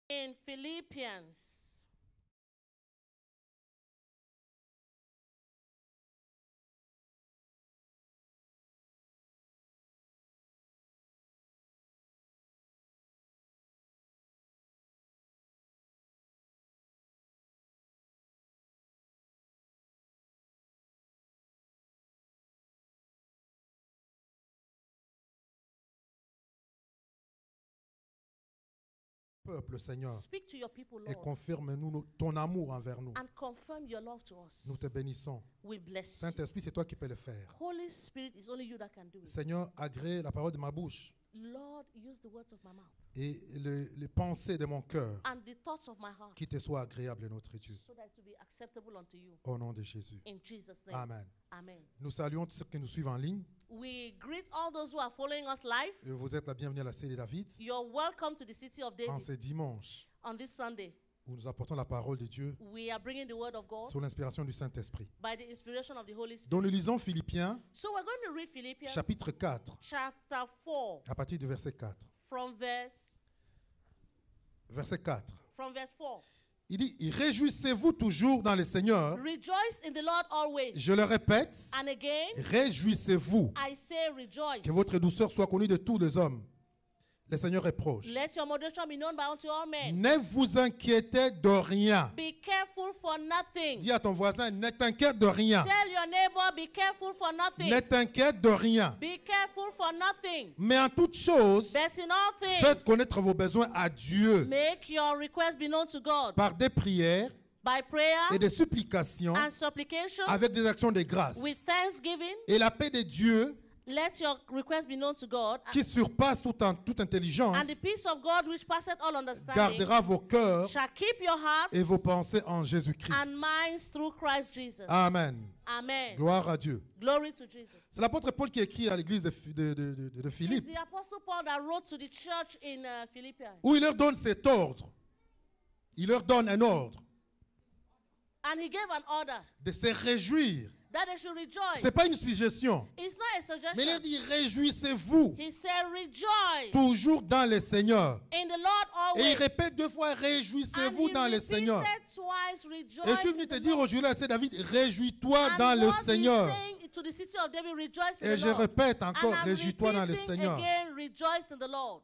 In Philippians Peuple, Seigneur, speak to your people, et Lord, confirme-nous ton amour envers nous. and confirm your love to us. Nous te bénissons. We bless you. Saint-Esprit, c'est toi qui peux le faire. Holy Spirit, is only you that can do it. Seigneur, agrée la parole de ma bouche Lord, use the words of my mouth et les pensées de mon cœur and the thoughts of my heart qui te soient agréables, notre Dieu. so that it will be acceptable unto you. Au nom de Jésus. In Jesus' name. Amen. Amen. Nous saluons tous ceux qui nous suivent en ligne. We greet all those who are following us live. Vous êtes la bienvenue à la cité de David You're welcome to the city of en David ce dimanche on this Sunday. où nous apportons la parole de Dieu We are bringing the word of God sous l'inspiration du Saint-Esprit. by the inspiration of the Holy Spirit. Donc nous lisons Philippiens So we're going to read Philippians chapitre 4 chapter 4 à partir du verset 4. from verse Verset 4. 4. Il dit, réjouissez-vous toujours dans le Seigneur. Rejoice in the Lord always. Je le répète, And again, réjouissez-vous. I say rejoice. Que votre douceur soit connue de tous les hommes. Le Seigneur est proche. Let your moderation be known by unto all men. Ne vous inquiétez de rien. Be careful for nothing. Dis à ton voisin, ne t'inquiète de rien. Tell your neighbor, be careful for nothing. Ne t'inquiète de rien. Be careful for nothing. Mais en toute chose, But in all faites things, connaître vos besoins à Dieu make your requests be known to God par des prières by prayer et des supplications and supplication avec des actions de grâce. with thanksgiving. Et la paix de Dieu, Let your requests be known to God. qui surpasse toute intelligence, And the peace of God which passeth all understanding gardera vos cœurs shall keep your hearts et vos pensées en Jésus-Christ. and minds through Christ Jesus. Amen. Amen. Gloire à Dieu. Glory to Jesus. C'est l'apôtre Paul qui écrit à l'église de It's Philippe, the Apostle Paul that wrote to the church in Philippians. où il leur donne cet ordre. Il leur donne un ordre And he gave an order de se réjouir. that they should Ce rejoice. n'est pas une suggestion. It's not a Mais il leur suggestion. dit, réjouissez-vous He said, rejoice toujours dans le Seigneur. in the Lord Et il always. répète 2 fois, And réjouissez-vous he dans le repeated Seigneur. twice, Et je rejoice suis venu in te the dire Lord. aujourd'hui, c'est David, réjouis-toi And dans le what he's Seigneur. saying to the city of David, rejoice in Et the je Lord. répète And encore, I'm réjouis-toi dans le repeating Seigneur. again, rejoice in the Lord.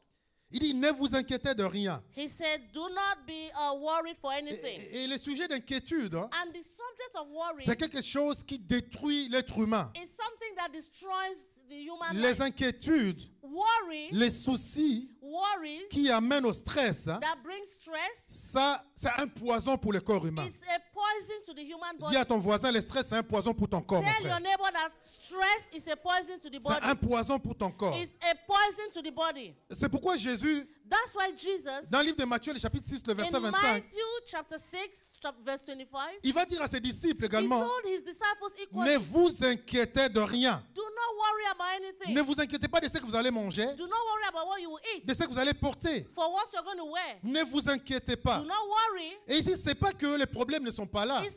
Il dit, ne vous inquiétez de rien. He said, do not be worried for anything. Et le sujet d'inquiétude, hein, And the subject of worry c'est quelque chose qui détruit l'être humain. is something that destroys the human Les life. inquiétudes, Worry, les soucis worries qui amènent au stress, hein, that bring stress ça, c'est un poison pour le corps humain. is a poison to the human Dis body. à ton voisin, le stress, c'est un poison pour ton corps, mon Tell your frère. neighbor that stress is a poison to the C'est un body. poison pour ton corps. It's a poison to the body. C'est pourquoi Jésus, That's why Jesus, dans le livre de Matthieu, le chapitre 6, le verset in 25, Matthew chapter 6, verse 25, il va dire à ses disciples he également, told his disciples ne equally, vous inquiétez de rien. do not worry about anything. Ne vous inquiétez pas de ce que vous allez manger, Do not worry about what you will eat, de ce que vous allez porter. for what you're going to wear. Ne vous inquiétez pas. Do not worry. Et ici, c'est pas que les problèmes ne sont pas là. He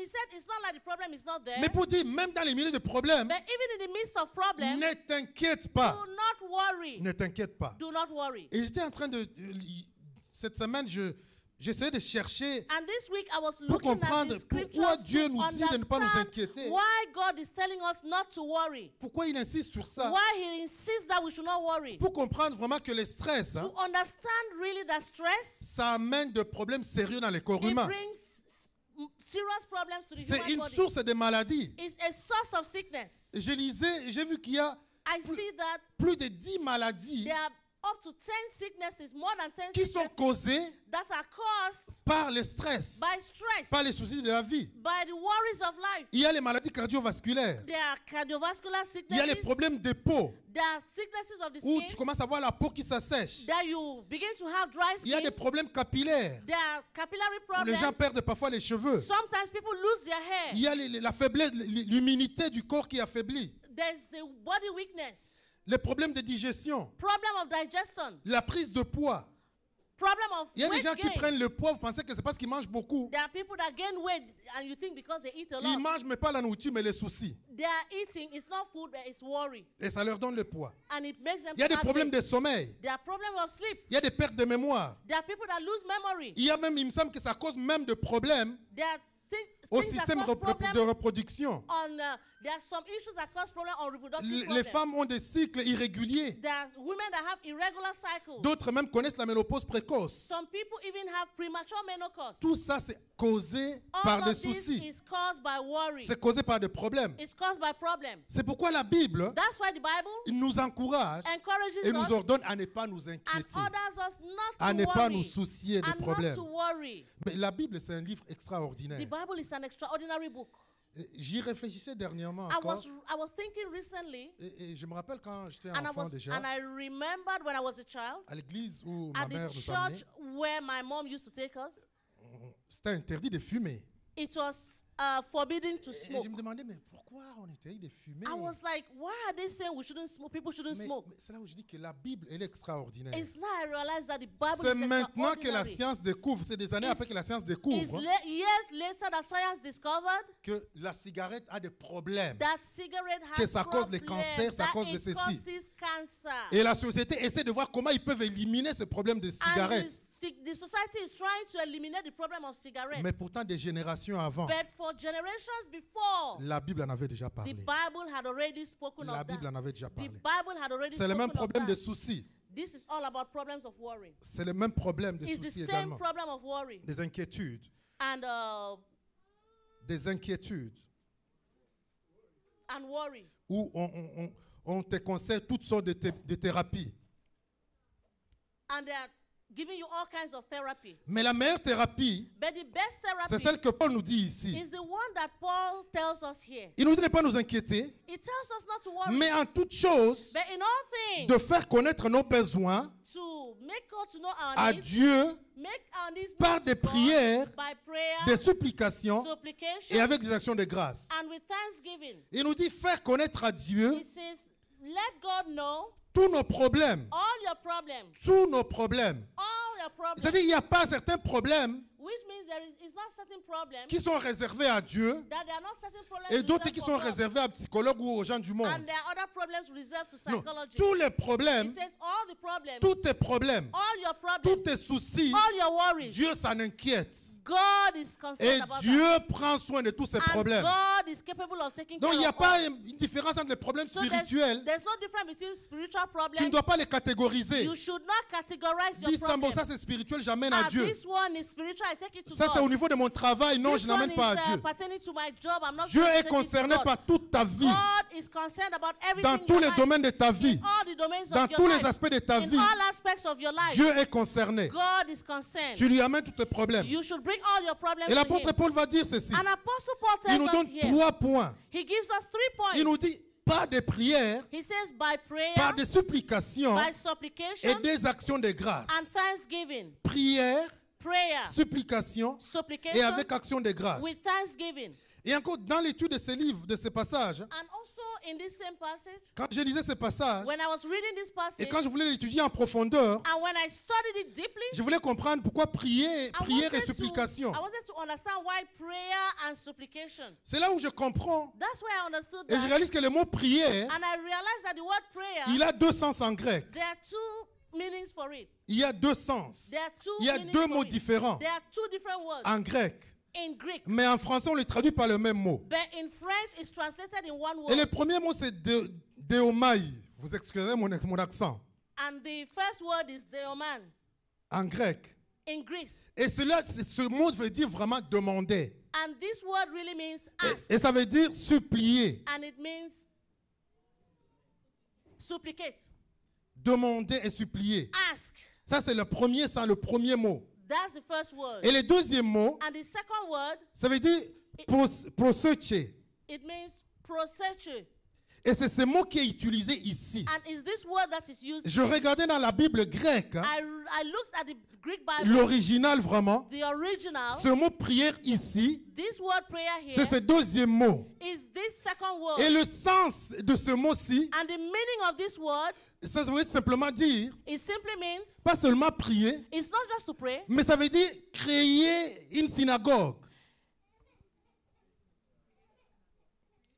said it's not like the problem is not there. Mais pour dire, même dans les milieux de problèmes, But even in the midst of problems, ne t'inquiète pas. do not worry. Ne t'inquiète pas. Do not worry. Et j'étais en train de... Cette semaine, j'essayais de chercher And this week I was pour looking at comprendre the scriptures pourquoi Dieu to nous dit de ne pas nous understand inquiéter. why God is telling us not to worry. Pourquoi il insiste sur ça. Why He insists that we should not worry. Pour comprendre vraiment que le stress, hein, To understand really that stress, ça amène de problèmes sérieux dans les corps it humains. brings serious problems to the C'est human une body. source de maladies. It's a source of sickness. Je lisais, j'ai vu qu'il y a I see that plus de 10 maladies there are up to 10 sicknesses, more than 10 qui sont sicknesses causées that are caused par le stress, by stress, par les soucis de la vie. by the worries of life. Il y a les maladies cardiovasculaires. There are cardiovascular Il y a les sicknesses. problèmes de peau, There are sicknesses of the où skin tu commences à voir la peau qui s'assèche. that you begin to have dry Il y a skin. des problèmes capillaires, There are capillary où les gens problems. perdent parfois les cheveux. Sometimes people lose their hair. Il y a la faiblesse, l'humidité du corps qui affaiblit. There's the body weakness, Les problèmes de digestion, problem of digestion, la prise de poids. problem of Il y a des weight gens qui gain. prennent le poids, vous pensez que c'est parce qu'ils mangent beaucoup. There are people that gain weight and you think because they eat a Ils lot. mangent, mais pas la nourriture, mais les soucis. Their eating is not food, but it's worry. Et ça leur donne le poids. And it makes them Il y a des have problèmes weight. de sommeil. There are problems of sleep. Il y a des pertes de mémoire. There are people that lose memory. Il y a même, il me semble que ça cause même de problèmes There are au things that système cause de problems reproduction. on, there are some issues that cause problems on reproductive Les problems. femmes ont des cycles irréguliers. There are women that have irregular cycles. D'autres même connaissent la ménopause précoce. Some people even have premature menopause. Tout ça, c'est causé All par des of this soucis. is caused by worry. C'est causé par des problèmes. It's caused by problems. C'est pourquoi la Bible That's why the Bible il nous encourage encourages et nous us ordonne à ne pas nous and inquiéter, orders us not à to ne pas nous worry soucier des and not problèmes. to worry. Mais la Bible, c'est un livre The extraordinaire. Bible is an extraordinary book. Et j'y réfléchissais dernièrement I encore. was thinking recently, Et je me rappelle quand j'étais and enfant déjà, I remembered when I was a child à l'église où at ma the mère nous amenait, church where my mom used to take us. c'était interdit de fumer. It was forbidden to Et smoke. je me demandais, mais pourquoi on est interdit de fumer? I was like, why are they saying we shouldn't smoke? People shouldn't smoke. Mais c'est là où je dis que la Bible, elle est extraordinaire. It's now I realize that the Bible C'est is maintenant que la extraordinary. science découvre, c'est des années It's- après que la science It's découvre years later that science discovered que la cigarette a des problèmes. that cigarette has Que ça cause les problems, cancers, ça that cause de it ceci. causes cancer. Et la société essaie de voir comment ils peuvent éliminer ce problème de And cigarette. the society is trying to eliminate the problem of cigarettes. Mais pourtant, des générations avant, But for generations before, la Bible en avait déjà the parlé. Bible had already spoken La of Bible that. en avait déjà The parlé. Bible had already C'est le même spoken of problème de that. soucis. This is all about problems of worry. C'est le même problème de It's the soucis same également. problem of worry. Des inquiétudes. And worry. Où on te conseille toutes sortes de thérapies. And they are giving you all kinds of therapy. Mais la meilleure thérapie, But the best c'est therapy celle que Paul nous dit ici. is the one that Paul tells us here. Il nous dit de ne pas nous inquiéter, It tells us not to worry, mais en toutes choses, but in all things, de faire connaître nos besoins to make God to know our à needs, Dieu make our needs par known des to God prières, by prayer, des supplications supplication, et avec des actions de grâce. and with thanksgiving. Il nous dit faire connaître à Dieu He says, let God know tous nos problèmes. all your problems. Tous nos problèmes. All your problems. C'est-à-dire qu'il n'y a pas certains problèmes Which means there is not certain problems qui sont réservés à Dieu that there are not certain problems et d'autres reserved qui for sont God. réservés à psychologues ou aux gens du monde. And there are other problems reserved to Non, psychology. tous les He problèmes, says all the problems, tous tes problèmes, all your tous problems, tes soucis, all your worries, Dieu s'en inquiète. God is Et concerned about Dieu that. prend soin de tous ces And problèmes. God is capable of taking Donc il n'y care a of pas all. une différence entre les problèmes So spirituels. there's no difference between spiritual Tu ne problems. dois pas les catégoriser. You should not categorize your Dis Sambo, problems. ça c'est spirituel, j'amène à Dieu. This one is spiritual, I take it to Ça c'est au God. niveau de mon travail, non, This je n'amène one pas is à Dieu. pertaining to my job. I'm not Dieu going to est take it to concerné God. par toute ta vie, God is concerned about everything dans in tous your les life, domaines de ta vie, in all the domains dans of your tous les life, aspects de ta in vie. all aspects of your life. Dieu est concerné. God is concerned. Tu lui amènes tous tes problèmes. You should bring all your problems Et to l'apôtre him. Paul va dire ceci. And Apostle Paul Il tells nous us donne here, 3 points. he gives us 3 points. Il nous dit par des prières, He says by prayer, par des supplications by et supplication, des actions de grâce. and thanksgiving. Prières, Prayer, supplications et supplication, avec action de grâce. with thanksgiving. Et encore dans l'étude de ces livres, de ces passages, And also in this same passage, quand je lisais ces passages when I was reading this et passage, quand je voulais l'étudier en profondeur, and when I studied it deeply, je voulais comprendre pourquoi prière et supplication. I wanted to understand why prayer and supplication. C'est là où je comprends That's why I understood et je that. réalise que le mot prière, And I realized that the word prayer, il a 2 sens en grec. there are 2 meanings for it. Il y a 2 sens. There are 2 Il y a meanings 2 for mots it. différents There are 2 different words en grec. in Greek. Mais en français, on les traduit par le même mot. But in French, it's translated in one Et le word. premier mot, c'est deomai. Vous excusez mon accent. And the first word is deoman En grec. in Greek. Et ce mot veut dire vraiment demander. And this word really means ask. Et ça veut dire supplier. And it means supplicate. Demander et supplier. Ask. Ça, c'est le premier mot. That's the first word. Et le deuxième mot, And the second word, ça veut dire proseche. it means procedure. Et c'est ce mot qui est utilisé ici. And is this word that is used? Je regardais dans la Bible grecque, hein, I looked at the Greek Bible, l'original vraiment. the original. Ce mot prière ici, This word prayer c'est here ce deuxième mot. is this second word. Et le sens de ce mot-ci, And the meaning of this word, ça veut simplement dire, it simply means, pas seulement prier, it's not just to pray, mais ça veut dire créer une synagogue.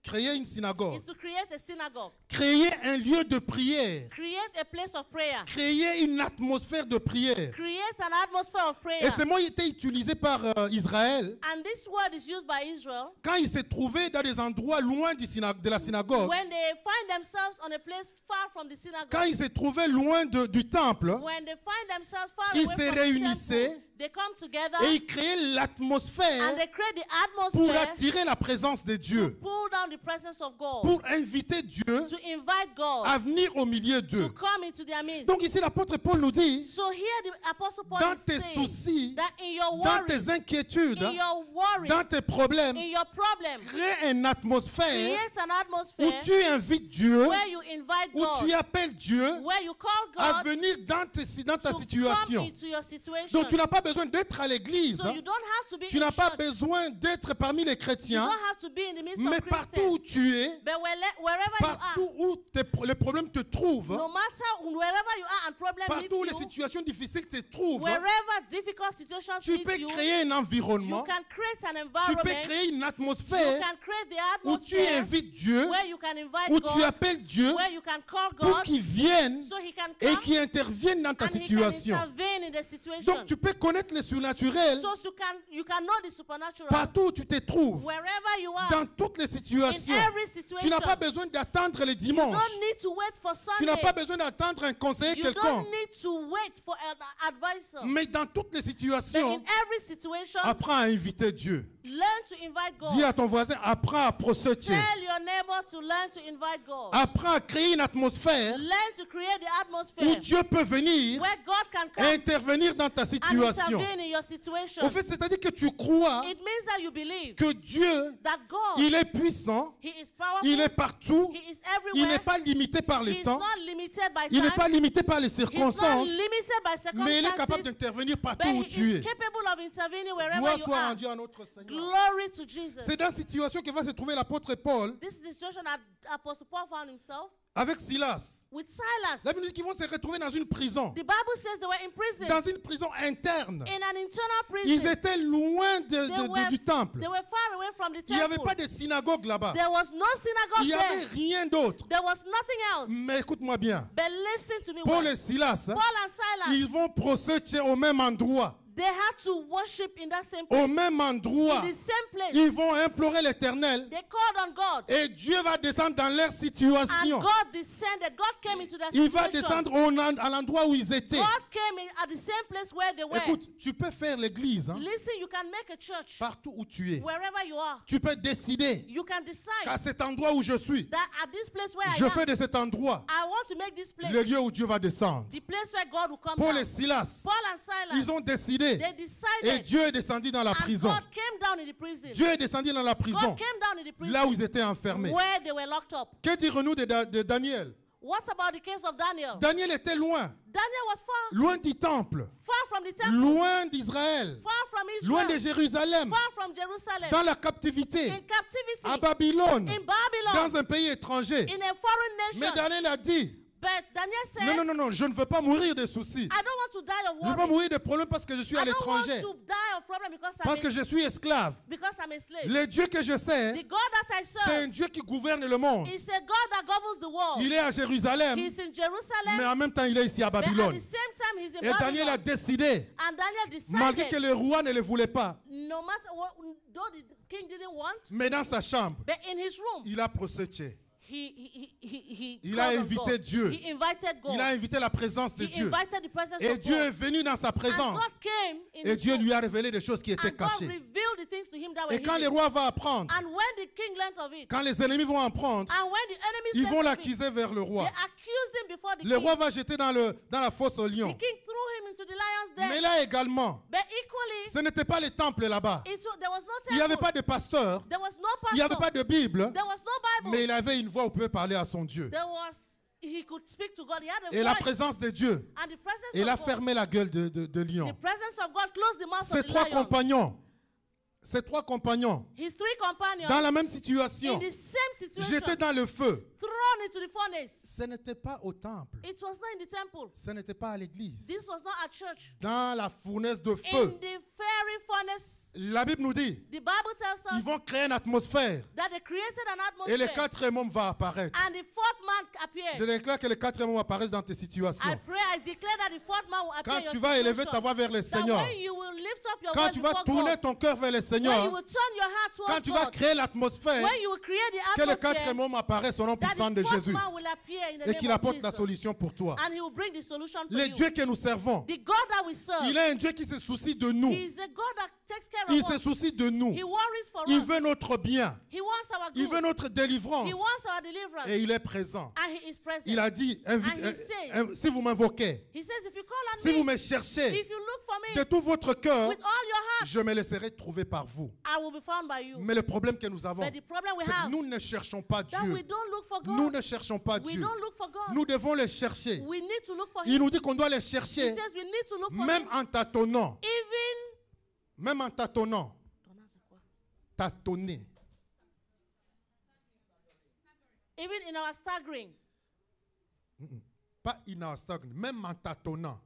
Créer une synagogue. it's to create a synagogue. Créer un lieu de prière. Create a place of prayer. Créer une atmosphère de prière. Create an atmosphere of prayer. Et ce mot était utilisé par Israël And this word is used by Israel quand ils se trouvaient dans des endroits loin de la synagogue. when they find themselves on a place far from the synagogue. Quand ils se trouvaient loin du temple, When they find themselves far ils away se from the réunissaient temple, they come together et ils créaient l'atmosphère and they create the pour atmosphere attirer la présence de to Dieu, pull down the presence of God, pour inviter Dieu to invite God à venir au milieu to d'eux. come into their midst. Donc ici l'apôtre Paul nous dit, So here the Apostle Paul dans is tes saying soucis, that in your dans worries, tes inquiétudes, in your worries, dans tes problèmes, in your problems, crée une atmosphère create an où atmosphere tu invites Dieu, where you invite où God, tu appelles Dieu where you call à God venir dans ta to come situation. into your situation. Donc tu n'as pas besoin d'être à l'église, So you don't have to be tu in n'as pas church. besoin d'être parmi les You chrétiens, don't have to be in the midst mais of partout où Christians. tu es, But wherever you are, partout où les problèmes te trouvent, no matter wherever you are and problem meets partout où les you, situations difficiles te trouvent, wherever difficult situations tu meet peux you, créer un you environnement, can create an tu peux environment, créer une you atmosphère can create the où tu atmosphere invites Dieu, where you can invite où God, tu appelles Dieu where you can call pour God, qu'il vienne so He can et come qu'il intervienne dans ta and He can situation. intervene in the situation. Donc tu peux connaître le surnaturel So you can know the supernatural partout où tu te trouves, wherever you are, dans toutes les in situations. every Tu situation. n'as pas besoin d'attendre le You dimanche. don't need to wait for Tu n'as pas Sunday. besoin d'attendre un conseiller You quelconque. don't need to wait for an advisor. Mais dans toutes les But situations, in every situation, apprends à inviter Dieu. learn to invite Dis à God. ton voisin, apprends à procéder. Tell your neighbor to learn to invite God. Apprends à créer une atmosphère Learn to create the où atmosphere Dieu peut venir where God can et come intervenir dans ta and situation. intervene in your situation. Au fait, c'est-à-dire que tu crois It means that you believe que Dieu, that God, il est puissant, He is powerful, il est partout, He is il n'est everywhere, pas limité par He le is temps, not limited by il n'est time, pas limité par les He is not circonstances, limited by mais il est capable circumstances, d'intervenir but partout où He tu is es. capable of intervening wherever Gloire you soit are. rendue à notre Seigneur. Glory to Jesus. C'est dans cette situation que va se trouver l'apôtre Paul This is the situation that Apostle Paul found himself avec Silas. with Silas. La Bible dit qu'ils vont se retrouver dans une prison, The Bible says they were in prison, dans une prison interne. in an internal Ils prison. étaient loin du temple. They were far away from the Il n'y avait temple. pas de synagogue là-bas. There was no Il n'y synagogue avait there. rien d'autre. There was nothing else. Mais écoute-moi bien. But listen to me Paul well. et Silas, Paul and Silas, ils vont procéder au même endroit. they had to worship in that same Au place. même endroit. In the same place. Ils vont implorer l'Éternel. They called on God. Et Dieu va descendre dans leur And situation. God descended. God came into that Il va situation. descendre à l'endroit où ils étaient. God came in at the same place where they were. Écoute, tu peux faire l'église hein, Listen, you can make a church partout où tu es. wherever you are. Tu peux décider You can decide qu'à cet endroit où je suis, that at this place where I je am, fais de cet endroit I want to make this place le lieu où Dieu va descendre. the place where God will come Paul down. et Silas, Paul and Silas, ils ont décidé. they Et decided, Dieu est descendu dans la and prison. God came down in the prison. Dieu est descendu dans la prison, God came down in the prison là où ils étaient enfermés. where they were locked up. Que dirons-nous de Daniel? What about the case of Daniel? Daniel était loin, Daniel was far, loin du temple, far from the temple, loin d'Israël, far from loin de Israel, Jérusalem, far from Jerusalem, dans la captivité, in captivity, à Babylone, in Babylon, dans un pays étranger. in a foreign Mais nation. Daniel a dit, But Daniel said, non, non, non, non, je ne veux pas mourir de soucis. I don't want to die of Je ne veux pas worry. mourir de problèmes parce que je suis à I don't want l'étranger, to die of problem because parce que je suis esclave. I'm a slave. Le Dieu que je sais, The God that I c'est un serve Dieu qui gouverne le monde. is a God that governs the world. Il est à Jérusalem, He's in Jerusalem, mais en même temps, il est ici à but at Babylone. the same time he's in Et Daniel a Babylon. décidé, And Daniel malgré que decided, le roi ne le voulait pas, no matter what, though the king didn't want, mais dans sa chambre, but in his room, il a procédé. he Il a called on invité God. Dieu. He invited God. Il a invité la présence de He Dieu. invited the presence Et of Dieu est God. venu dans sa And présence. God came in Et his Dieu room. lui a révélé des choses qui étaient And God cachées. revealed the things to him that were Et quand le hidden. roi va apprendre, And when the king learned of it, quand les ennemis vont apprendre, and when the enemies ils learned vont of it, l'accuser vers le they roi. accused him before the Le king. roi va jeter dans la fosse au The lion. king threw him into the lion's Mais den. là également, But equally, ce n'était pas le temple là-bas. there was no Il n'y avait temple. pas de pasteur. There was no Il n'y avait pastor. pas de Bible. There was no Bible, Mais il avait une voix où il pouvait parler à son Dieu. he could speak to God. He had a Et la voice. présence de Dieu, And the presence il a of God, fermé la gueule de the lion. presence of God closed the mouth Ces of the trois lion. compagnons, His three companions, dans la même in situation, the same situation, j'étais dans le feu. thrown into the furnace. Ce n'était pas au temple, It was not in the temple. ce n'était pas à l'église. This was not at church. Dans la fournaise de In feu, the fiery furnace, la Bible nous dit, the Bible tells ils us vont créer une atmosphère that they created an et le atmosphere. quatrième homme va apparaître. And the fourth man Je appeared. déclare que le quatrième homme apparaisse dans tes I situations. pray, I declare that the fourth man will appear Quand in your tu vas élever ta situation. voix vers le That Seigneur, when you will lift up your quand voice tu vas before tourner God, ton cœur vers le when you Seigneur, will turn your heart quand towards tu vas God, créer l'atmosphère, when you will create the que le atmosphere, quatrième homme apparaisse au nom that puissant the de fourth Jésus man will appear in the et name qu'il of apporte la Jesus. solution pour toi. And he will bring the solution for Le you. Dieu que nous servons, The God that we serve, il est un Dieu qui se soucie de nous. he is a God that takes care Il of se us. soucie de nous. He worries for Il us. veut notre bien. He wants our Il veut good. notre délivrance. He wants our deliverance. Et il est présent. And he is present. Il a dit, And he says, si vous m'invoquez, He says, if you call on si vous me, me cherchez if you look for de me tout votre cœur, with all your heart, je me laisserai trouver par vous. I will be found by you. Mais le problème que nous avons, But the problem we c'est que have, nous ne cherchons pas that we Dieu. don't look for Nous God. ne cherchons pas We Dieu. don't look for God. Nous devons le chercher. We need to look for Il him. nous dit qu'on doit le He chercher says we need to look for même him. en tâtonnant. Even Même en tâtonnant. Tâtonner. even in our staggering. Pas inassagn, même en tâtonnant.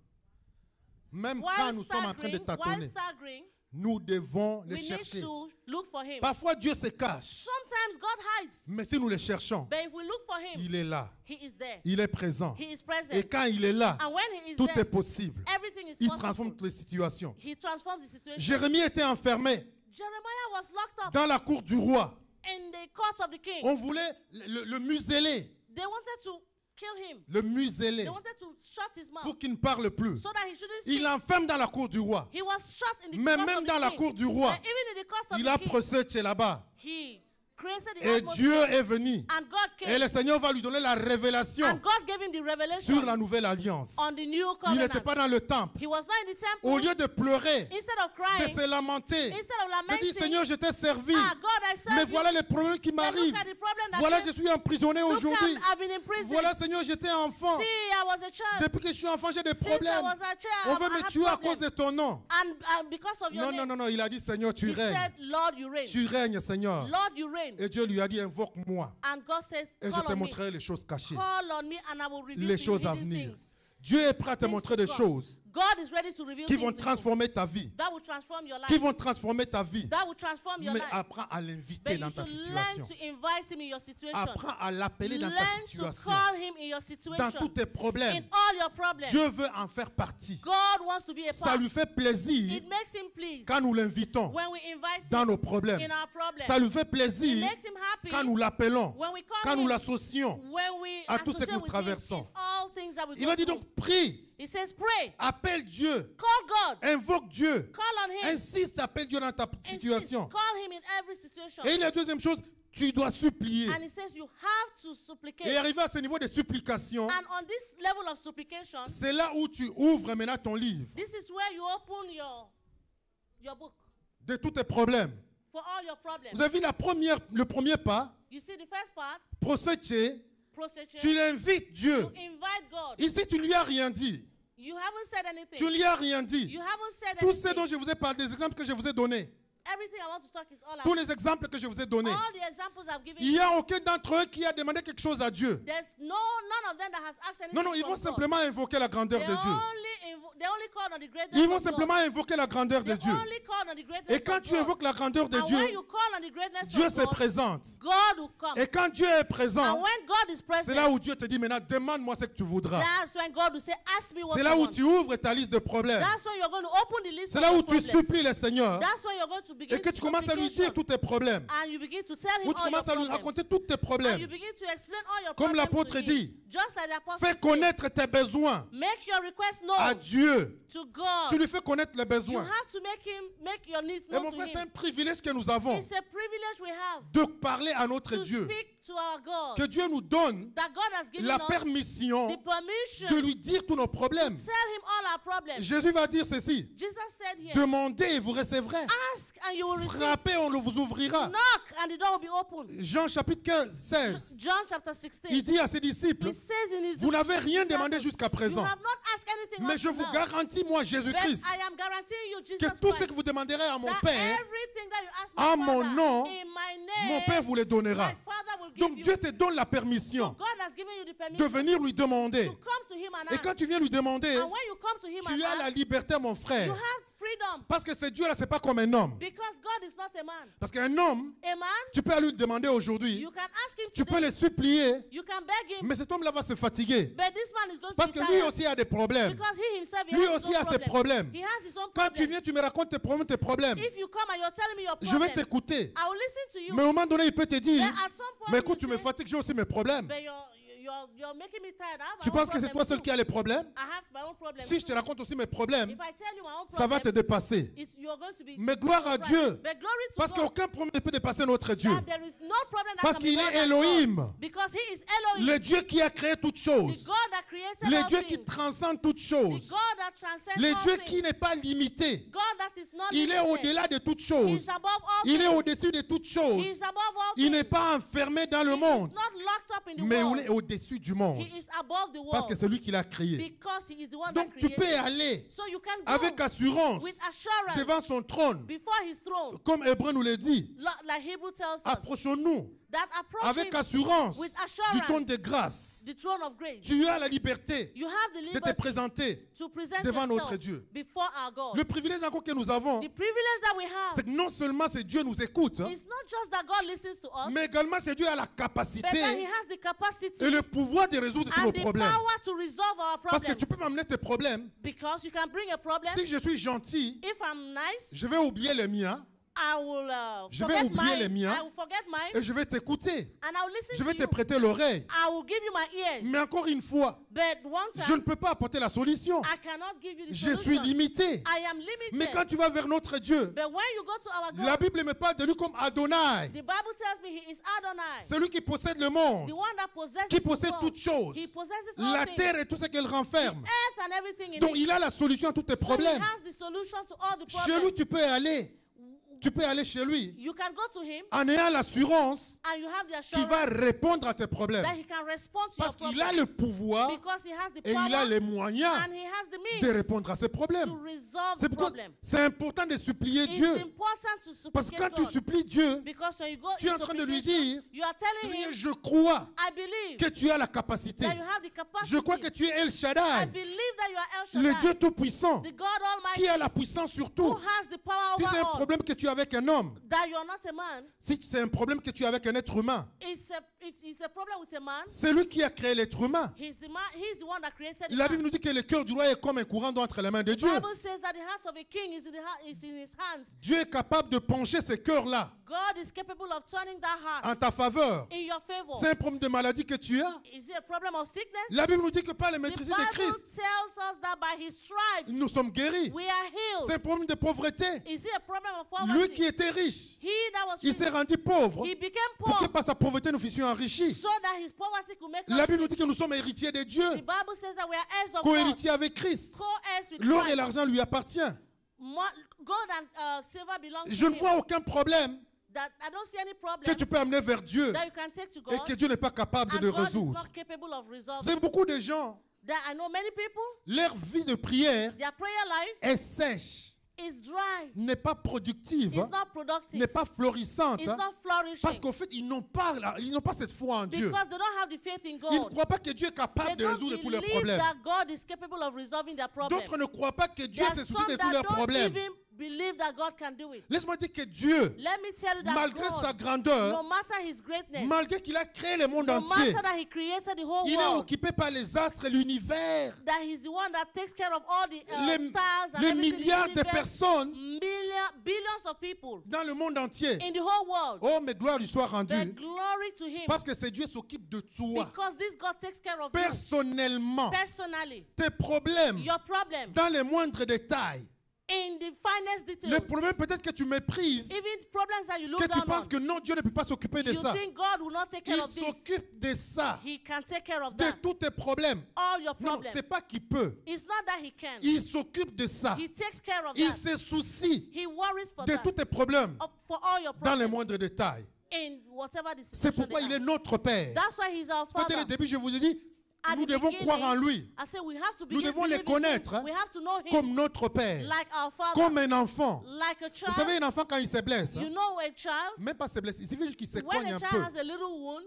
Même quand While nous sommes en train de tâtonner, staggering, nous devons le we need chercher. to look for him. Parfois Dieu se cache, Sometimes God hides, mais si nous le cherchons, but if we look for him, il est là, he is there. il est présent. He is present. Et quand il est là, And when he is tout est there, possible. everything is Il possible. transforme toutes les situations. He transforms the situation. Jérémie était enfermé Jeremiah was locked up dans la cour du roi. in the court of the king. On voulait le museler, They wanted to kill him. le museler, They wanted to shut his mouth pour qu'il ne parle plus. so that he shouldn't Il speak. l'enferme dans la cour du roi. He was shut in the Mais court même of the dans la king. cour du roi, But even in the court of il the a king, procédé là-bas. he created the Et atmosphere. Dieu est venu. And God Et came. le Seigneur va lui donner la révélation And God gave him the revelation sur la nouvelle alliance. on the new Il n'était covenant. pas dans le temple. He was not in the temple. Au lieu de pleurer, Instead of de crying, se lamenter, instead of il dit, lamenting, Seigneur, je t'ai servi. ah, God, I serve Mais you. voilà les problèmes qui But m'arrivent. look at the problem that Voilà, came. je suis emprisonné Look aujourd'hui. at, I've been in prison. Voilà, Seigneur, j'étais enfant. See, I was a child. Depuis que je suis enfant, j'ai des Since I problèmes. was a child, On veut I me have tuer à cause problems. de ton nom. And because of your Non, non, name, non, non. Il a dit, Seigneur, tu he règnes. said, Lord, you reign. Tu règnes, Seigneur. Lord, you reign. Et Dieu lui a dit, invoque-moi. And God says, Et je call te on me. montrerai les choses cachées. Call on me and I will reveal Les to you choses à hidden venir. things. Dieu est prêt à te Things montrer to des come. choses God is ready to reveal qui things vont to you transformer ta vie. that will transform your life. Qui vont transformer ta vie. That will transform your Mais life. apprends à But l'inviter you dans ta should learn situation. to invite him in your situation. Apprends à l'appeler dans ta Learn to situation. call him in your Dans situation. tous tes problèmes. In all your problems. Dieu veut en faire partie. God wants to be a Ça part. lui fait plaisir It makes him pleased quand nous l'invitons when we invite dans him nos problèmes. in our problems. Ça lui fait It plaisir makes him happy quand nous l'appelons, when we quand call nous him, l'associons. when we à tout ce que associate nous with traversons. him in all things that we Il go va dire through. donc, prie, He says, pray, appelle Dieu, call God, invoque Dieu, call on him, insiste, appelle Dieu dans ta insist, situation. call him in every situation. Et la deuxième chose, tu dois supplier. And he says you have to supplicate. Et arriver à ce niveau de supplication, And on this level of supplication, c'est là où tu ouvres maintenant ton livre this is where you open your book de tous tes problèmes. for all your problems. Vous avez vu le premier pas, You see the first part, procéder, procedure, tu invites Dieu. you invite God. Ici, tu ne lui as rien dit. You haven't said anything. Tu ne lui as rien dit. You haven't said Tout ce anything. dont je vous ai parlé, des exemples que je vous ai donnés, Everything I want to talk is all tous about. les exemples que je vous ai donnés, All the examples I've given il n'y you. a aucun d'entre eux qui a demandé quelque chose à Dieu. There's none of them that has asked anything Non, non, ils from vont God. simplement invoquer la grandeur They de Dieu. only call on the greatness Ils vont of God. simplement invoquer la grandeur de They Dieu. only call on the greatness Et quand of tu God. invoques la grandeur de And Dieu, when you call on the greatness Dieu of se God, présente. God will come. Et quand Dieu est And présent, when God is c'est present, là où Dieu te dit maintenant, demande-moi ce que tu voudras. that's when God will say, ask me what C'est you là où want. tu ouvres ta liste de problèmes. That's when you're going to open the list C'est of là où your tu problems. supplies le Seigneur That's when you're going to begin et que to tu commences à lui dire supplication. tous tes problèmes. And you begin to tell him Ou tu all your commences à lui problems. raconter tous tes And you problèmes. begin to explain all your Comme problems l'apôtre to him. dit, Just like the apostle fais says, connaître tes besoins make your request known à Dieu. to God. Tu lui fais connaître les You besoins. have to make your needs Et mon known to frère, c'est un him. privilège que nous avons It's a privilege we have de parler à notre to Dieu. speak to our God. Que Dieu nous donne That God has given la us permission the permission de lui dire tous nos problèmes. to tell him all our problems. Jésus va dire ceci. Jesus said here, Demandez et vous recevrez. ask and you will receive. Frappez, on vous ouvrira. Knock and the door will be open. Jean chapitre 15, 16. John chapter 16. Il dit à ses disciples, He says in his vous n'avez rien disciples, demandé jusqu'à you présent. have not asked anything Mais up je to vous now. garantis, moi, Jésus-Christ, But I am guaranteeing you, Jesus que tout ce Christ, que vous demanderez à mon that Père, everything that you ask en my mon Father, nom, in my name, mon Père vous le donnera. my Father will give Donc you. Dieu te donne la permission God has given you the de permission venir lui demander. to come to him and Et ask. quand tu viens lui demander, And when you come to him tu and as la ask, liberté, mon you frère. have freedom. Parce que ce Dieu-là, c'est pas comme un homme. Because God is not a man. Parce qu'un homme, A man, tu peux lui demander aujourd'hui, you can ask him tu peux today, le supplier, you can beg him, mais cet homme-là va se fatiguer. but this man is going Parce to que be lui tired. aussi a des problèmes. Because he himself, he Lui has his aussi own a ses problèmes. He has his own Quand tu problems. viens, tu me racontes tes problèmes. If you come and you're telling me your Je vais problems, t'écouter. I will listen to you. Mais au moment donné, il peut te dire, Then at some point, mais you écoute, tu me say, fatigues, j'ai aussi mes problèmes. but you're making me tired. I have my Tu own penses que c'est problems toi seul too. qui as les problèmes? I have my own problems Si je te too. raconte aussi mes problèmes, If I tell you my own ça va te problems, dépasser. you're going to be Mais gloire à surprised. Dieu. But glory to Parce God. qu'aucun problème ne peut dépasser notre Dieu. That there is no problem that Parce can be qu'il done est than God. Elohim. Because he is Elohim. Le Dieu qui a créé toutes The choses. God that created Le all Dieu things. qui transcende toutes The choses. God that transcends Le all Dieu things. qui n'est pas limité. God that is not Il est limited. au-delà de toutes He choses. is above all Il est things. au-dessus de toutes He choses. is above all Il n'est things. pas enfermé dans le He monde, is not locked up in the mais il world. est au-dessus du monde. He is above the Parce que world. c'est lui qui l'a créé. Because he is the one Donc that tu created. peux aller So you can go avec assurance with assurance devant son trône. before his throne. Comme Hébreu nous le dit, Like Hebrew tells us. approchons-nous That approach avec him assurance with du assurance. trône de grâce. The throne of grace. Tu as la liberté You have the de te liberty présenter to present devant yourself notre Dieu. before our God. Le privilège encore que nous avons, The privilege that we have c'est que non seulement c'est Dieu nous écoute, is not just that God listens to us, mais également c'est Dieu a la but that He capacité has the capacity et le pouvoir de résoudre tous nos and the problèmes. power to resolve our Parce que problems. tu peux m'amener tes problèmes. Because you can bring a problem. Si je suis gentil, If I'm nice, je vais oublier les miens I will Je vais forget oublier les mine. miens. I will forget mine, et je vais t'écouter. and I will listen Je vais to te you. prêter l'oreille. I will give you my ears. Mais encore une fois, But one je ne time, peux pas apporter la solution. I cannot give you the Je suis solution. limité. I am limited. Mais quand tu vas vers notre Dieu, But when you go to our God, la Bible me parle de lui comme Adonai. the Bible tells me He is Adonai, C'est lui qui possède le monde, the one that possesses qui the possède world. toutes choses, He possesses all la things, terre et tout ce qu'elle renferme. earth and everything in Donc it. il a la solution à tous tes So He problèmes. has the solution to all the Chez lui, problems. tu peux aller. Tu peux aller chez lui You can go to Him en ayant l'assurance and you have the qu'il va assurance répondre à tes problèmes. that He can respond to Parce your qu'il a problem. le pouvoir Because He has the et il a power les moyens and He has the de means répondre à ces problèmes. to resolve C'est the pourquoi problem. c'est important de supplier It's Dieu. important to Parce que quand supplicate tu God. supplies Dieu, Because when you go tu es in en train de lui supplication, dire, you are telling Seigneur, Him, je crois I believe que tu as la capacité. that you have the capacity. Je crois que tu es El I Shaddai, believe that you are El le Shaddai, Dieu Tout-Puissant, the God Almighty, qui a la puissance sur who tout. has the power Si over c'est un all. problème que tu as avec un homme, That you are not a man. si c'est un problème que tu as avec un être humain, If it's a problem with a man, c'est lui qui a créé l'être humain. he's the one that created the La man. Bible nous dit que le cœur du roi est comme un courant d'eau entre les mains de The Dieu. Bible says that the heart of a king is in his hands. Dieu est capable de pencher ces cœurs-là God is capable of turning that en heart ta faveur. in your favor. C'est un problème de maladie que tu as. Is it a problem of sickness? La Bible nous dit que par les The maîtrises de Bible Christ, tells us that by His stripes nous sommes guéris. we are C'est healed. un problème de pauvreté. Is it a problem of Lui qui poverty? était riche, He that was il s'est rich, rendu pauvre he became pour que poor par sa pauvreté nous fussions enrichis. so that his poverty could make La us Bible nous rich. dit que nous sommes héritiers de Dieu, The Bible says that we are heirs of God, co-héritiers avec Christ. co-heirs with L'or et Christ. l'argent lui appartiennent. Gold and silver belong to Je ne Him. vois aucun problème That I don't see any que problem tu peux amener vers Dieu that you can take to et God que Dieu n'est pas capable and de God is résoudre. not capable of resolving. C'est beaucoup de gens, That I know many people, leur vie de prière their prayer life est sèche, is dry. n'est pas productive, It's not productive. n'est pas florissante, It's not flourishing. parce qu'au fait, ils n'ont pas cette foi en Dieu. Because they don't have the faith in Ils ne God. croient pas que Dieu est They capable de don't résoudre tous leurs believe problèmes. that God is capable of resolving their problems. D'autres ne croient pas que Dieu There are s'est some soucié de that tous leurs don't problèmes. even believe that God can do it. Laisse-moi dire que Dieu, Let me tell you that malgré sa God, grandeur, no matter His greatness, malgré qu'il a créé le monde no entier, matter that He created the whole il est world, occupé par les astres et l'univers. that He's the one that takes care of all the Les, stars and les everything in the milliards de universe. personnes Billions of people dans le monde entier. in the whole world. Oh, mais gloire lui soit But rendue. glory to Him. Parce que c'est Dieu qui s'occupe de toi. Because this God takes care of you Personnellement, personally. tes problèmes, Your problem dans les moindres détails. in the finest Les details. problèmes peut-être que tu méprises, Even problems that you look que tu down penses on. que non, Dieu ne peut pas s'occuper de You ça. think God will not take care Il of this. s'occupe de ça, He can take care of de that. tous tes problèmes. All your Non, problems. c'est pas qu'il peut. It's not that He can. Il s'occupe de ça. He takes care of Il that. se soucie He worries for de that. tous tes problèmes For all your dans les problems. moindres détails. in whatever the C'est situation pourquoi they il are. est notre Père. That's why he's our Peut-être Father. au début, je vous ai dit, At nous the devons beginning, croire en lui I said we have to Nous begin devons les believing him. connaître, hein, We have to know him comme notre Père, like our Father, comme un enfant. like a Vous child. savez, un enfant, quand il se blesse, hein, You know a child, même pas se blesser, il suffit juste qu'il se when cogne a un child peu, has a little wound,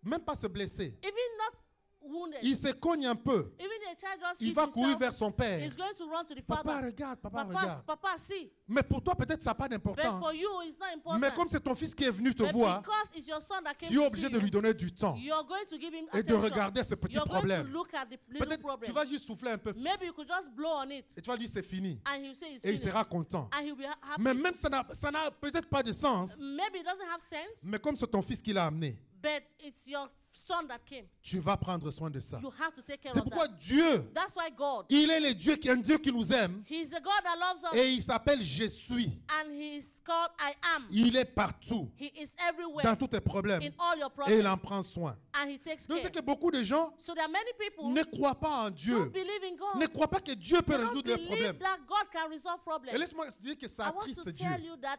même pas se blesser, even not wounded, il se cogne un peu, even a child just il hit va courir himself, vers son père. he's going to run to the Papa, Father. regarde, papa, regarde. Papa, see. Mais pour toi, peut-être ça n'a pas But d'importance. for you, it's not important. Mais comme c'est ton fils qui est venu te But voir, because it's your son that came tu es to obligé see de lui you, donner du temps you're going to give him et de attention. regarder ce petit You're going to problème. look at the little Peut-être tu problem. vas juste souffler un peu Maybe you could just blow on it, et tu vas dire c'est fini. and he'll say it's Et il finished. sera content. And he'll be happy. Mais même ça n'a peut-être pas de sens, Maybe it doesn't have sense, mais comme c'est ton fils qui l'a amené, but it's your son that came. tu vas prendre soin de ça. You have to take care C'est of pourquoi that. Dieu, That's why God, il est un Dieu qui nous aime he's a God that loves us, et il s'appelle Je suis. and he's called I am. Il est partout, He is everywhere dans tous tes problèmes, in all your et il problems, en prend soin. and he takes Donc care. c'est que beaucoup de gens So there are many people ne croient pas en Dieu, don't believe in God. ne croient pas que Dieu peut They don't résoudre leurs believe problèmes. that God can resolve problems. Et laisse-moi te dire que ça I want attriste to Dieu. tell you that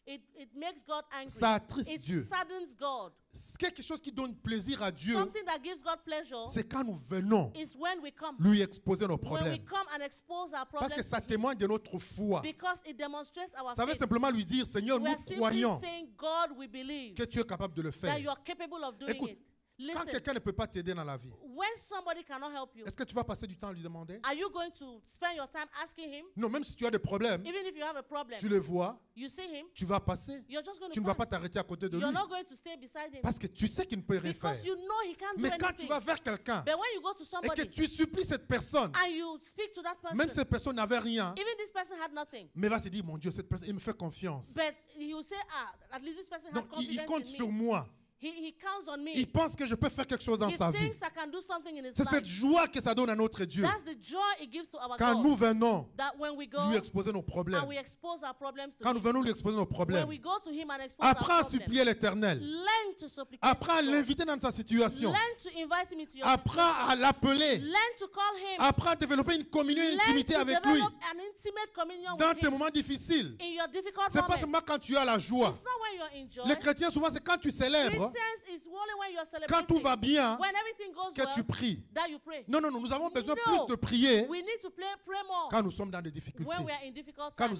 it makes God angry. Ça attriste It Dieu. saddens God. C'est quelque chose qui donne plaisir à Dieu, Something that gives God pleasure c'est quand nous venons is when we come. lui exposer nos When we problèmes. come and expose our Parce que problems ça to him, témoigne de notre foi. because it demonstrates our Ça veut faith. simplement lui dire, Seigneur, We nous are simply croyons saying, God, we believe que tu es capable de le that faire. you are capable of doing Écoute, it. Quand Listen, quelqu'un ne peut pas t'aider dans la vie, when somebody cannot help you, est-ce que tu vas passer du temps à lui demander? are you going to spend your time asking him? Non, même si tu as des problèmes, Even if you have a problem, tu le vois, you see him, tu vas passer. you're just going Tu to ne vas pas pass. t'arrêter à côté de lui. You're not going to stay beside him. Parce que tu sais qu'il ne peut rien faire. Because you know he can't do Mais quand tu anything. vas vers quelqu'un But when you go to et que somebody tu supplies cette personne, and you speak to that même person, si cette personne n'avait rien, even this person had nothing, mais va se dire, mon Dieu, cette personne, il me fait confiance. but he will say, at least this person Donc had il confidence compte in sur me. moi. He counts on me. Il pense que je peux faire quelque chose dans He sa vie. thinks I can do something in his C'est cette life. joie que ça donne à notre Dieu. That's the joy it gives to our Quand God. nous venons That when we go lui exposer nos problèmes, and we expose our problems to quand nous him, venons lui exposer nos when problèmes, we go to him and expose apprends our à problems, supplier l'Éternel. learn to supplicate Apprends à to God. l'inviter dans ta situation. Learn to invite him into your Apprends situation. à l'appeler. Learn to call him. Apprends à développer une communion et une Learn intimité to avec lui. develop an intimate communion Dans with tes him moments difficiles. in your difficult C'est pas moments. seulement quand tu as la joie. It's not when you're in joy. Les chrétiens, souvent, c'est quand tu célèbres, Christians is only when you're quand celebrating. tout va bien, When everything goes que well, tu pries. that you pray. Non, non, non, nous avons besoin No. plus de prier We need to pray more quand nous sommes dans des difficultés, when we are in difficult quand times, nous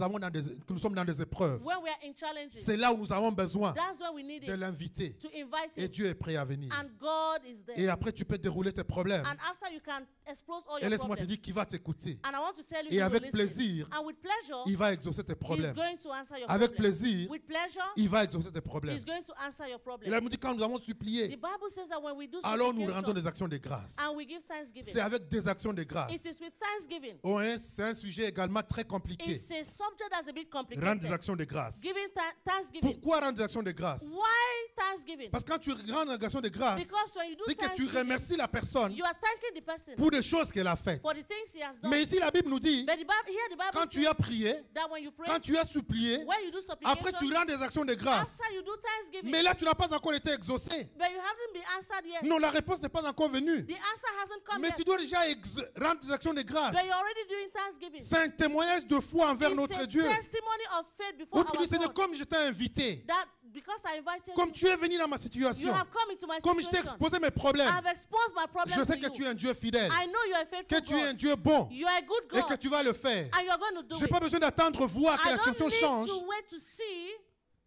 sommes dans des épreuves. when we are in challenges. C'est là où nous avons besoin That's when we need de it, l'inviter. to invite Et him. Dieu est prêt à venir. And God is there. Et après, tu peux dérouler tes problèmes. And after you can expose all Et your laisse-moi te problems. dire qu'il va t'écouter. And I want to tell you, Et he will avec listen. plaisir, And with pleasure, il va exaucer tes he's problèmes. going to answer your Avec problems. plaisir, With pleasure, il va exaucer tes problèmes. he's going to answer your Et problems. là, il me dit, quand nous avons The supplié, Bible says that when we do alors nous supplication rendons des actions de grâce. and we give thanksgiving, C'est avec des actions de grâce. it is with thanksgiving. Oh, hein, c'est un sujet également très compliqué. It's a subject that's a bit Rendre des complicated. actions de grâce. Giving thanksgiving. Pourquoi rendre des actions de grâce? Why thanksgiving? Parce que quand tu rends des actions de grâce, Because when you do c'est que tu thanksgiving, remercies la personne you are thanking the person pour des choses qu'elle a faites. for the things he has done. Mais ici, la Bible nous dit, But here the Bible quand tu says as prié, that when you pray, quand tu as supplié, when you do après supplication, tu rends des actions de grâce. after you do thanksgiving, Mais là, tu n'as pas encore été exaucé. but you haven't been answered yet. Non, la réponse n'est pas encore venue. The answer hasn't come Mais yet. tu dois déjà rendre des actions de grâce. But you're already doing thanksgiving. C'est un témoignage de foi envers It's notre a Dieu. testimony of faith Où before tu our dis, Seigneur, God. comme je t'ai invité, That because I invited comme you, tu es venu dans ma you situation, have come into my comme je t'ai situation. exposé mes problèmes, I've exposed my problems je sais to que you. tu es un Dieu fidèle, I know you are a que faithful tu es un God. Dieu bon You are a good et que God. tu vas le faire. And you're going to do Je n'ai it. pas besoin d'attendre voir que I la don't situation need change, to wait to see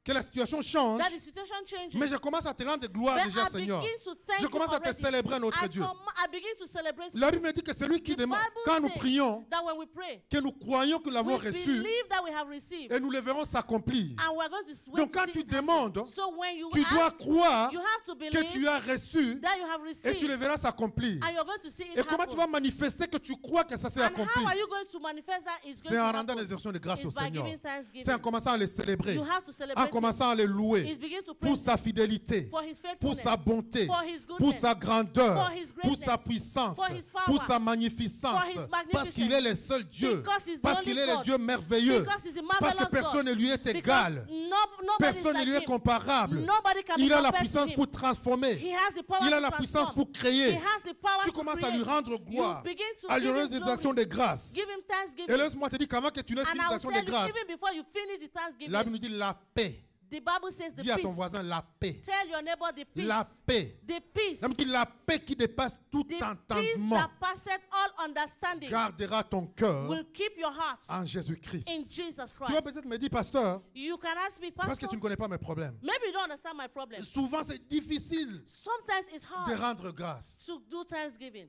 que la situation change, that the situation changes. mais je commence à te rendre gloire But déjà, I Seigneur. begin to thank Je you commence à te already. célébrer notre Dieu. I begin to celebrate La you. Bible me dit que c'est lui qui The demande, Bible quand nous says prions, that when we pray, que nous croyons que nous l'avons we reçu believe that we have received. et nous le verrons s'accomplir. And we're going to wait Donc to quand see tu it happen. demandes, So when you tu dois ask, croire you have to que believe tu as reçu that you have et received. tu le verras s'accomplir. And you're going to see it Et comment happen. tu vas manifester que tu crois que ça s'est And accompli? how are you going to manifest that? It's going C'est to en rendant happen. des actions de grâce au It's by Seigneur. giving thanksgiving. C'est en commençant à les célébrer, You have to en celebrate him. commençant à les louer He's begin to pour praise sa him fidélité, for his pour faithfulness, sa bonté, for his pour goodness, sa grandeur, for his pour sa greatness, puissance, for his power, pour sa magnificence, for his magnificence, parce qu'il est le seul Dieu, because he's the parce only qu'il est le God, Dieu merveilleux, because he's a parce marvelous que personne ne God, lui est because égal, nobody personne ne is lui like est him. comparable. Nobody can be Il a la compared to puissance him. pour transformer, He has the power il a to la puissance transform. pour créer. He has the power Tu to commences à create. lui rendre gloire, You begin to à lui give rendre him des glory. actions de grâce. Give him thanksgiving. Et laisse-moi te dire qu'avant que tu n'aies And fini I des will actions tell de you, grâce, even before you finish the thanksgiving, la Bible nous dit la paix The Bible says the Dis à ton peace. voisin la paix. Tell your neighbor the peace. La paix. The peace. La Bible dit la paix qui dépasse tout The peace entendement that passeth all understanding gardera ton cœur will keep your heart en Jésus-Christ. in Jesus Tu vas Christ. peut-être me dire, pasteur, You can ask me, c'est parce que Pastor, tu ne connais pas mes problèmes. maybe you don't understand my problem. Souvent, c'est difficile Sometimes it's de hard rendre grâce. to do thanksgiving.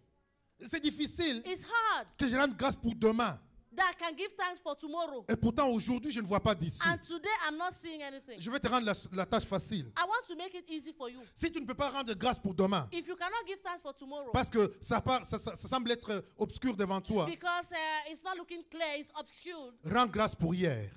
C'est difficile It's hard que je rende grâce pour demain. that I can give thanks for tomorrow. Et pourtant, aujourd'hui, je ne vois pas d'issue. And today I'm not seeing anything. Je vais te rendre la tâche facile. I want to make it easy for you. Si tu ne peux pas rendre grâce pour demain, If you cannot give thanks for tomorrow, parce que ça semble être obscur devant toi, because it's not looking clear, it's obscured, rends grâce pour hier.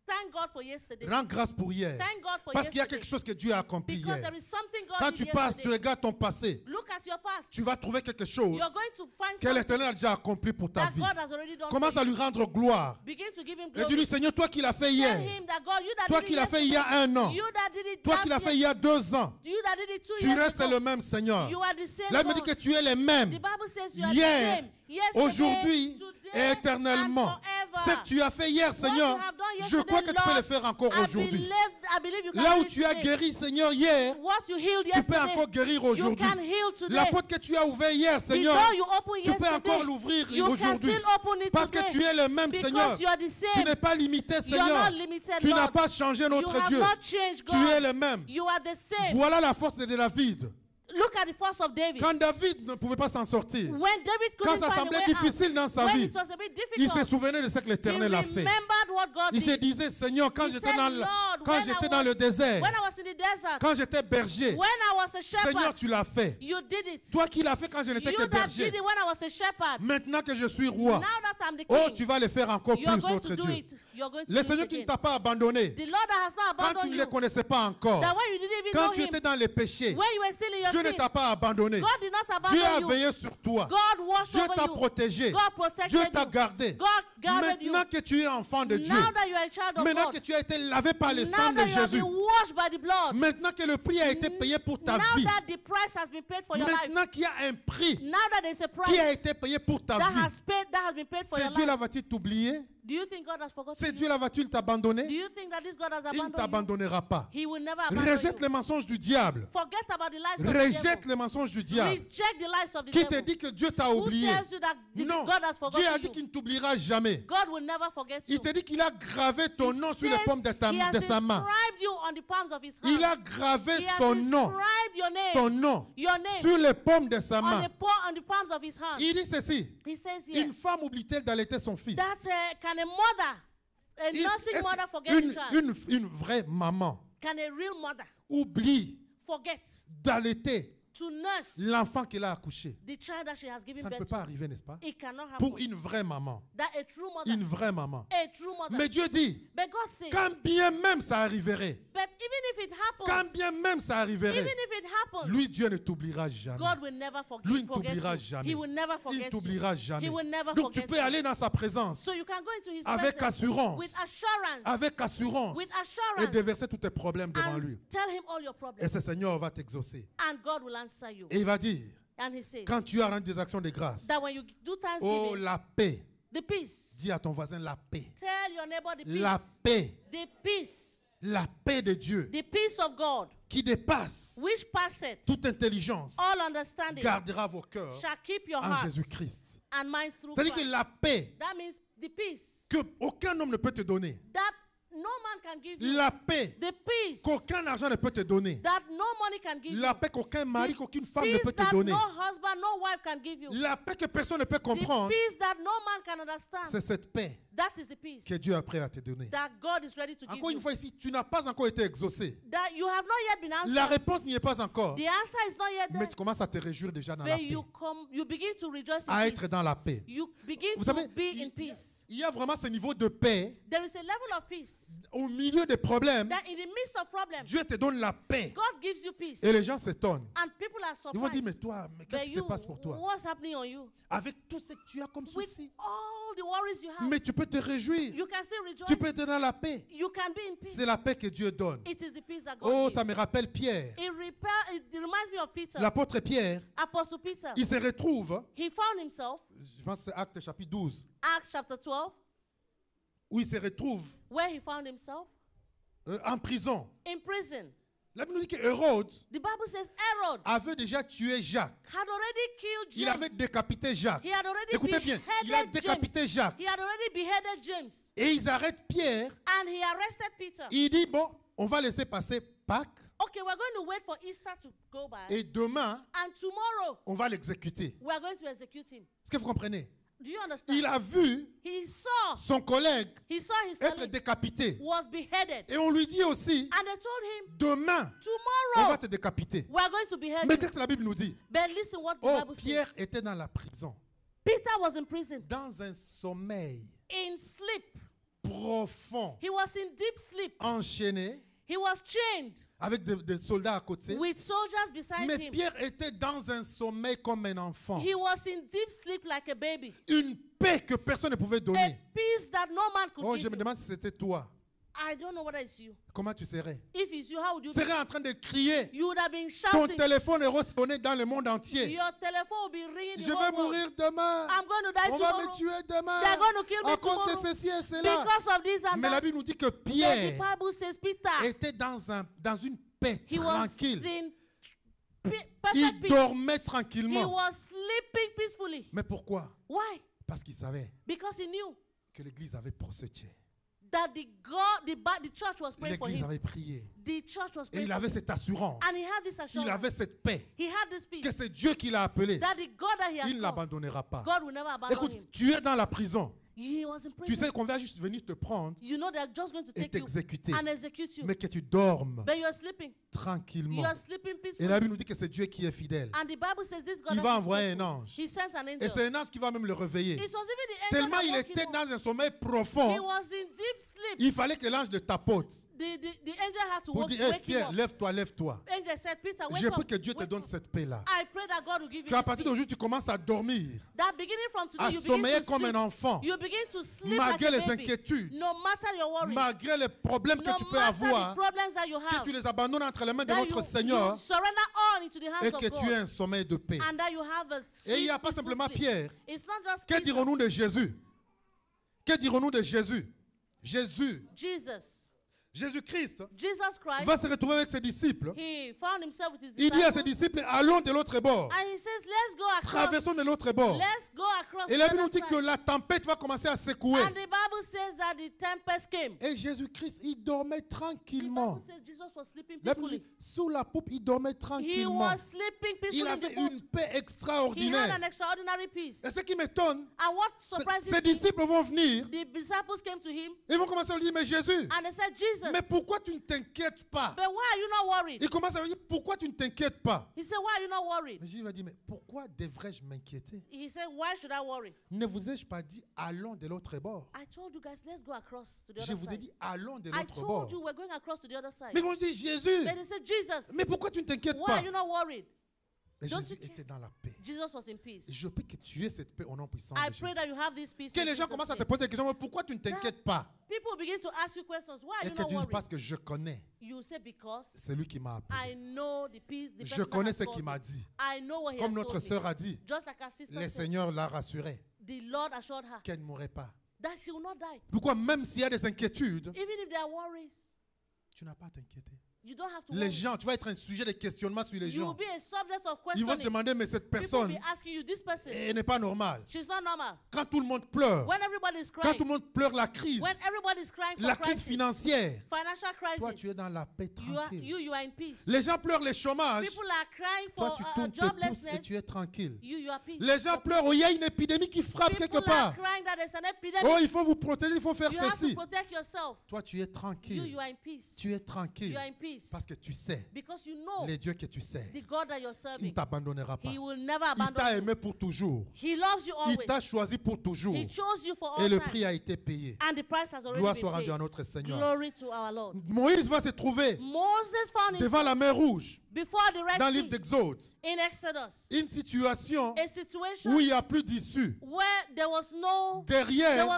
thank God for yesterday. Rends grâce pour hier. Thank God for Parce qu'il y a yesterday. quelque chose que Dieu a accompli Because hier. there is something God Quand did tu passes, tu yesterday. regardes ton passé, Look at your past. tu vas trouver quelque chose You're going to find que something l'Éternel a déjà accompli pour ta that vie. God has already done Commence for à you. lui rendre gloire. Begin to give him Et glory. dis-lui, Seigneur, toi qui l'as fait Tell hier, him that God, you that toi did qui it l'as fait il y a yesterday, un an, you that did it toi last qui l'as year, fait il y a 2 ans, you that did it 2 tu years restes ago, le même Seigneur. you are the same Là, il me dit God. que tu es le même. The Bible says you are Hier, the same. Yesterday, aujourd'hui today, et éternellement. and forever. Ce que tu as fait hier, What Seigneur, you have done je yesterday, crois que tu peux Lord, le faire encore aujourd'hui. I believe you can Là do où it tu as today. guéri, Seigneur, hier, What you healed tu peux yesterday, encore guérir you aujourd'hui. can heal today. La porte que tu as ouverte hier, The Seigneur, door you opened tu peux yesterday, encore l'ouvrir you can aujourd'hui. still open it Parce que today. tu es le même, Seigneur. Because you are the Tu same. n'es pas limité, You are Seigneur. not limited, Tu n'as Lord. pas changé You notre have Dieu. not changed Tu es God. le même. You are the same. Voilà la force de David. Look at the force of David. Quand David ne pouvait pas s'en sortir, When David quand couldn't ça find a semblait way difficile out, dans sa when vie, it was a bit il se difficult, souvenait de ce que he l'Éternel a fait. remembered what God Il se did. disait, Seigneur, quand He j'étais said, dans, Lord, quand when j'étais I dans was- le désert, When I was in the desert, quand j'étais berger, when I was a Seigneur, shepherd, tu l'as fait. you did it. Toi qui l'as fait quand je n'étais You que that berger. did it when I was a shepherd. Maintenant que je suis roi, Now that I'm the oh, king, tu vas le faire encore you're plus, going notre to do Dieu. it. You're going to Le do Seigneur it qui ne again. t'a pas abandonné, The Lord that has not quand tu abandoned ne you, le connaissais pas encore, that when you didn't even quand know tu him, étais dans les péchés, when you were still in your Dieu ne sin, t'a pas abandonné. God did not Dieu a abandon you. veillé sur toi. God watched Dieu over t'a you. protégé. God protected Dieu t'a you. gardé. God guarded you. Maintenant que tu es enfant de Dieu, Now that you are a child of maintenant que God, tu as été lavé par le now sang de that you have Jésus, been washed by the blood, maintenant que le prix a été payé pour ta now vie, that the price has been paid for your life, maintenant qu'il y a un prix now that there's a qui a price été payé pour ta that vie, has been paid for c'est your Dieu life, là va-t-il t'oublier? do you think God has forgotten C'est you? Dieu là va-t-il Do t'abandonner? you think that this God has Il ne abandoned you? t'abandonnera pas. He will never abandon Rejette you. les mensonges du diable. Forget about the lies of the Rejette devil. les mensonges du diable. Reject the lies of the Qui te devil. dit que Dieu t'a Who oublié? tells you that Non. God has Dieu a forgotten dit you? qu'il ne t'oubliera jamais. God will never forget you. Il te dit qu'il a gravé ton He nom sur says les paumes de he has de sa main. inscribed you on the palms of his Il a hands. gravé He has son nom, inscribed your name, ton nom, your name sur les paumes de sa on main. the palms of his hands. Il dit ceci, He says here une femme oublie-t-elle d'allaiter son fils? that can a mother, a nursing Est-ce mother forget une, a child? une vraie maman Can a real mother oublie forget d'allaiter to nurse l'enfant qu'elle a accouché? the child that she has given Ça ne peut birth pas to? arriver, n'est-ce pas? It cannot happen. Pour une vraie maman. That a true mother, Une vraie maman. a true mother. Mais Dieu dit, But God says, quand bien même ça arriverait, but even if it quand happens, bien même ça arriverait, even if it happens, lui, Dieu ne t'oubliera jamais. God will never forget, Lui ne forget t'oubliera you. jamais. He will never Il forget ne you. t'oubliera jamais. He will never Donc tu forget peux you. aller dans sa présence So you can go into his avec presence assurance, with assurance, avec assurance, with et assurance, déverser tous tes problèmes devant lui. and tell him all your Et problems, ce Seigneur va t'exaucer. and God will answer you. Et il va dire, And he says quand tu as rendu des actions de grâce, that when you do oh thanksgiving, la paix, the peace, dis à ton voisin la paix. tell your neighbor the La peace, paix, the peace, la paix de Dieu the peace of God, qui dépasse which passeth toute intelligence, all understanding, gardera vos cœurs shall keep your en hearts Jésus-Christ. and minds through C'est-à-dire que Christ. la paix That means the peace que aucun homme ne peut te donner, that no man can give you, la paix the peace qu'aucun argent ne peut te donner, that no money can give la you, paix qu'aucun mari, the qu'aucune femme ne peace peut te that donner, no husband, no wife can give you, la paix que personne ne peut the comprendre, peace that no man can understand. c'est cette paix That is the peace que Dieu est prêt à te donner. that God is ready to give Encore une you. fois ici, tu n'as pas encore été exaucé. That you have not yet been answered. La réponse n'y est pas encore. The answer is not yet Mais there. tu commences à te réjouir déjà dans la But paix, you begin to rejoice in à être peace. dans la paix. You begin Vous to savez, be in peace. il y a vraiment ce niveau de paix There is a level of peace au milieu des problèmes. that in the midst of problems, Dieu te donne la paix. God gives you peace. Et les gens s'étonnent. And people are Ils vont dire, mais surprised. toi, mais But qu'est-ce qui se you, passe pour toi? what's happening on you? Avec tout ce que tu as comme With souci. all the worries you have, Mais tu peux te réjouir. you can still rejoice. Tu peux être dans la paix. You can be in peace. C'est la paix que Dieu donne. It is the peace that God Oh, gives. ça me rappelle Pierre. It reminds me of Peter. L'apôtre Pierre, Apostle Peter. il se retrouve, He found himself, je pense que c'est Actes chapitre 12, Acts chapter 12, où il se retrouve where he found himself en prison. in prison. La Bible nous dit que Hérode The Bible says Herod avait déjà tué Jacques. had already killed Il avait James. décapité Jacques. He had already Écoutez bien, il a beheaded décapité James. Jacques. He had already beheaded James. Et ils arrêtent Pierre. And he arrested Peter. Il dit, bon, on va laisser passer Pâques. Okay, we're going to wait for Easter to go by. Et demain, And tomorrow, on va l'exécuter. we are going to execute him. Est-ce que vous comprenez? Do you understand? Il a vu He saw son collègue his être colleague décapité. was beheaded. Et on lui dit aussi, And they told him, demain, on tomorrow, va te décapiter. we are going to behead Mais you. qu'est-ce que la Bible nous dit? But listen what the Oh, Bible says. Pierre était dans la prison, Peter was in prison, dans un sommeil in sleep. profond, He was in deep sleep. enchaîné, He was chained avec des soldats à côté. with soldiers beside Mais him. Pierre était dans un sommeil comme un enfant. He was in deep sleep like a baby. Une paix que personne ne pouvait A donner. peace that no man could Oh, give je me you. demande si c'était toi. I don't know whether it's you. Comment tu serais? If it's you, how would you Tu do? serais en train de crier. You would have been Ton shouting. téléphone est ressonné dans le monde entier. Your telephone will be ringing. Je the vais whole world. mourir demain. I'm going to die On va tomorrow me tuer demain. They're going to kill me À cause tomorrow de ceci et cela. because of this and Mais la that. Bible nous dit que But the Pierre Bible says Peter, était dans une paix he was tranquille. in Il perfect peace. dormait He tranquillement. was sleeping peacefully. Mais pourquoi? Why? Parce qu'il savait Because he knew que l'église avait procédé. that the church was praying for L'église him. avait prié. The church was Et praying il for avait him. cette assurance. And he had this Il assurance. avait cette paix. He had this peace. Que c'est Dieu qui l'a appelé. That the God that he has Il ne called, l'abandonnera pas. God will never abandon Écoute, him. tu es dans la prison. He was in Tu prison. sais qu'on va juste venir te prendre You know they're just going to et take you t'exécuter. and execute you. Mais que tu dormes But you're sleeping. tranquillement. You're sleeping Et peacefully. la Bible nous dit que c'est Dieu qui est fidèle. And the Bible says this God Il that va is envoyer faithful. un ange. He sent an Et angel. c'est un ange qui va même le réveiller. It was even the angel Tellement that il woke était him up. dans un sommeil He profond, was in deep sleep. il fallait que l'ange le tapote The angel had to pour dire, hey, wake him Pierre, up. lève-toi, lève-toi. Angel said, Peter, wake Je up. prie que Dieu te Wake donne up. cette paix-là. I pray that God will give you Qu'à this partir peace. d'aujourd'hui, tu commences à dormir, That beginning from today, à you begin sommeiller to comme sleep. un enfant, You begin to sleep malgré like les a baby. inquiétudes, No matter your worries. malgré les problèmes que No tu peux matter the avoir, problems that you que have. tu les abandonnes entre les mains de That notre you Seigneur surrender all into the hands et of que tu aies God. un sommeil de paix. And that you have a Et il n'y a sleep, pas peaceful simplement sleep. Pierre. It's not just Que Peter. dirons-nous de Jésus? Que dirons-nous de Jésus? Jésus-Christ Jesus Christ, va se retrouver avec ses disciples. he found himself with his Il dit à ses disciples. disciples, allons de l'autre bord. And he says, let's go across. Traversons de l'autre bord. Let's go across Et to la the Bible nous other dit que side. la tempête va commencer à secouer. And the Bible says that the tempest came. Et Jésus-Christ, il dormait The tranquillement. Bible says Jesus was sleeping La Bible dit, peacefully. sous la poupe, il dormait He tranquillement. was sleeping Il peacefully in the avait boat. une paix He had an extraordinaire. extraordinary peace. Et ce qui m'étonne, And what surprises ses me, disciples vont venir. the disciples came to him Ils vont commencer à lui dire, mais Jésus, and they said, Jesus, mais pourquoi tu ne t'inquiètes pas? but why are you not worried? Il commence à lui dire, pourquoi tu ne t'inquiètes pas? He said, why are you not worried? Mais Jésus va dire, mais pourquoi devrais-je m'inquiéter? He said, why should I worry? Ne vous ai-je pas dit, allons de l'autre bord? I told you guys, let's go across to the Je other vous ai side. dit, allons de I l'autre told bord. you we're going across to the other side. Mais ils vont dire, Jésus, Then he said, Jesus, mais pourquoi tu ne t'inquiètes why pas? are you not worried? Et Don't Jésus you care? était dans la paix. Jesus was in peace. Et je prie que tu aies cette paix au nom puissant I de pray Jésus. that you have this peace. Que in les gens Jesus' commencent à te name. poser des questions, mais pourquoi tu ne t'inquiètes pas? People begin to ask you questions. Why are Et you que not tu dises, worried? parce que je connais You say because celui qui m'a appelé. I know the peace, the Je person that connais has ce called qu'il me. m'a dit. I know what he Comme has notre told me. sœur a dit, Just like our sister le said, Seigneur l'a rassurée the Lord assured her qu'elle ne mourrait pas. that she will not die. Pourquoi même s'il y a des inquiétudes, Even if there are worries, tu n'as pas à t'inquiéter. you don't have to Les worry. gens, tu vas être un sujet de questionnement sur les You will gens. be a subject of Ils vont se questioning. demander, mais cette People will personne be asking you, this person, elle n'est pas normale. she's not normal. Quand tout le monde pleure, When everybody is quand crying, tout le monde pleure la crise, when everybody is crying for la crise crisis, financière, financial toi crisis, tu es dans la paix tranquille. you are in peace. Les gens pleurent le chômage, People are crying toi for tu tournes, te pousses et joblessness. tu es tranquille. You are peace. Les gens pleurent, oh, il y a une épidémie qui frappe quelque People are part. crying that there's an epidemic. Oh, il faut vous protéger, il faut faire You have to ceci. protect yourself. Toi tu es tranquille. You are in peace. Tu es tranquille You are in peace. parce que tu sais, Because you know les dieux que tu sais, the God that you're il ne serving. t'abandonnera pas. He will never Il t'a abandon you. aimé pour toujours. He loves you Il always. t'a choisi pour toujours. He chose you for Et all le time. prix a été payé. And the price has already Gloire been soit rendue à paid. notre Seigneur. Glory to our Lord. Moïse va se trouver Moses found devant himself la mer Rouge, before the dans Red le livre Sea d'Exode. in Exodus. Une situation A situation où il n'y a plus d'issue. where there was no Derrière way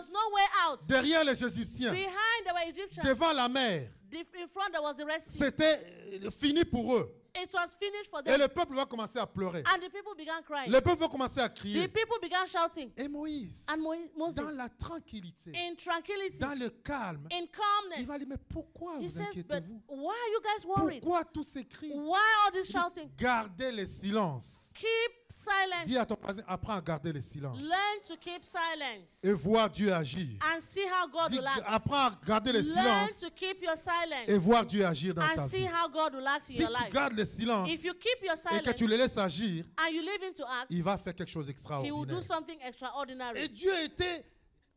out. les Égyptiens, Behind there were Egyptians. devant la mer, In front there was the Red Sea. c'était fini pour eux. It was finished for Et them. le peuple va commencer à pleurer. And the people began crying. Le peuple va commencer à The crier. people began shouting. Et Moïse, And Moses, dans la tranquillité, in tranquility, dans le calme, in il va calmness, dire, mais pourquoi he vous says, but inquiétez-vous? why are you guys worried? Pourquoi tous ces cris? Why all this shouting? Gardez le silence. Keep silence. Dis à ton voisin, apprends à garder le silence. Learn to keep silence. Et voir Dieu agir. And see how God Dis, will act. apprends à garder le Learn silence to keep your et silence. voir Dieu agir dans ta And see vie. how God will act in Si your tu life. gardes le silence If you keep your et que silence tu le laisses agir, and you leave him to act, il va faire quelque chose he will do d'extraordinaire. something Et extraordinary. Dieu était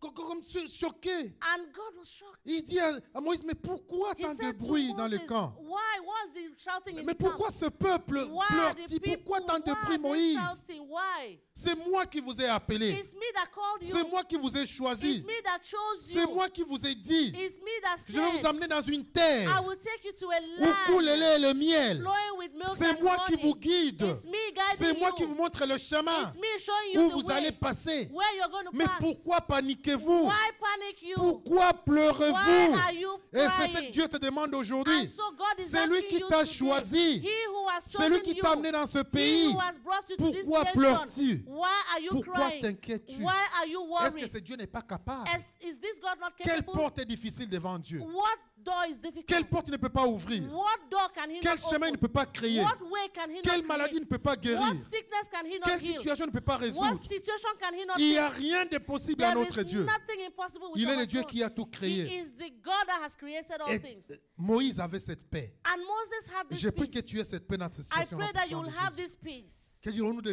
comme choqué. And God was shocked. Il dit à Moïse, mais pourquoi He tant de said to bruit dans le Moses, camp? why was the shouting in Mais the camp? pourquoi ce peuple Why pleure-t-il? the people, Pourquoi tant de why bruit, are they Moïse? shouting? Why? C'est moi qui vous ai appelé. It's me that called you. C'est moi qui vous ai It's choisi. me that chose C'est you. moi qui vous ai dit. It's me that Je vais vous said, amener dans une I terre will take you to a où coule le land lait et le miel. flowing with milk C'est and moi qui honey. vous guide. It's me C'est guiding moi qui you. vous montre le chemin It's me showing you où the vous allez way, passer. where you're going to Mais pass. pourquoi paniquez-vous? Why panic you? Pourquoi Why pleurez-vous? are you Et c'est ce que crying? Dieu te demande aujourd'hui. And so God is C'est lui asking qui you t'a today, choisi. He who has C'est lui chosen qui you, t'a amené dans ce He pays. who has brought you to this Pourquoi nation. pleures-tu? Why are you Pourquoi crying? t'inquiètes-tu? Why are you Est-ce que worried? ce Dieu n'est pas capable? Is this God not Quelle capable? porte est difficile devant Dieu? What door is difficult? Quelle porte il ne peut pas ouvrir? What door can He Quel not chemin il ne peut open? pas créer? What way can He Quelle not maladie il create? ne peut pas guérir? What sickness can He not Quelle heal? situation il ne peut pas What résoudre? situation can He not Il n'y a fix? rien de possible à There notre is Dieu. nothing impossible with Il est our le Dieu God. qui a tout He créé. is the God that has created all Et things. Moïse avait cette paix. And Moses had this Je prie que peace. tu aies cette paix dans cette I situation. pray that you will have this peace. Que dirons-nous de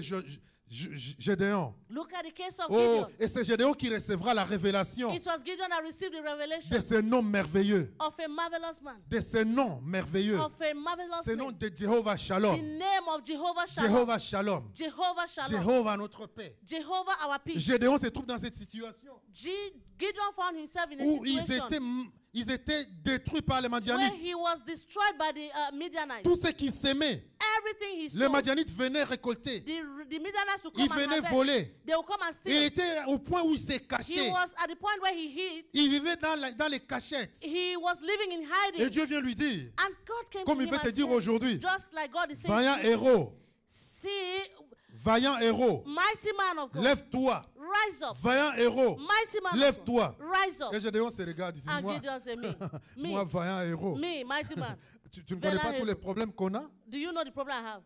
Gédéon? Look at the case of Oh, Gideon. et c'est Gédéon qui recevra la révélation It was Gideon that received the revelation de ce nom merveilleux. of a marvelous man. De ce nom merveilleux. Of a marvelous Ce nom man. de Jéhovah The Shalom. name of Jehovah Shalom. Jéhovah Shalom. Jehovah Shalom. Jéhovah notre paix. Jehovah our peace. Gédéon se trouve dans cette situation Gideon found himself in a où situation ils étaient détruits par les where Madianites. he was destroyed by the Midianites. Tout ce qui s'aimaient, Everything he les saw, Madianites venaient récolter. the Midianites would Ils come and venaient harvest. voler. They would come and Il steal. était au point où il s'est He caché. was at the point where he hid. Il vivait dans les cachettes. He was living in Et hiding. Dieu vient lui dire, And God came comme to il him veut te and dire said, aujourd'hui, just like God is saying, vaillant to you, héros, see, vaillant héros, mighty man of God, lève-toi. rise up. Vaillant héros, Mighty man of lève-toi. God, rise up. Et Gédéon se regarde, il dit, And moi, Gideon said, me, moi, vaillant héros. me, mighty man. Tu ne connais pas Vaillant tous les héros. problèmes qu'on a? Do you know the problem I have?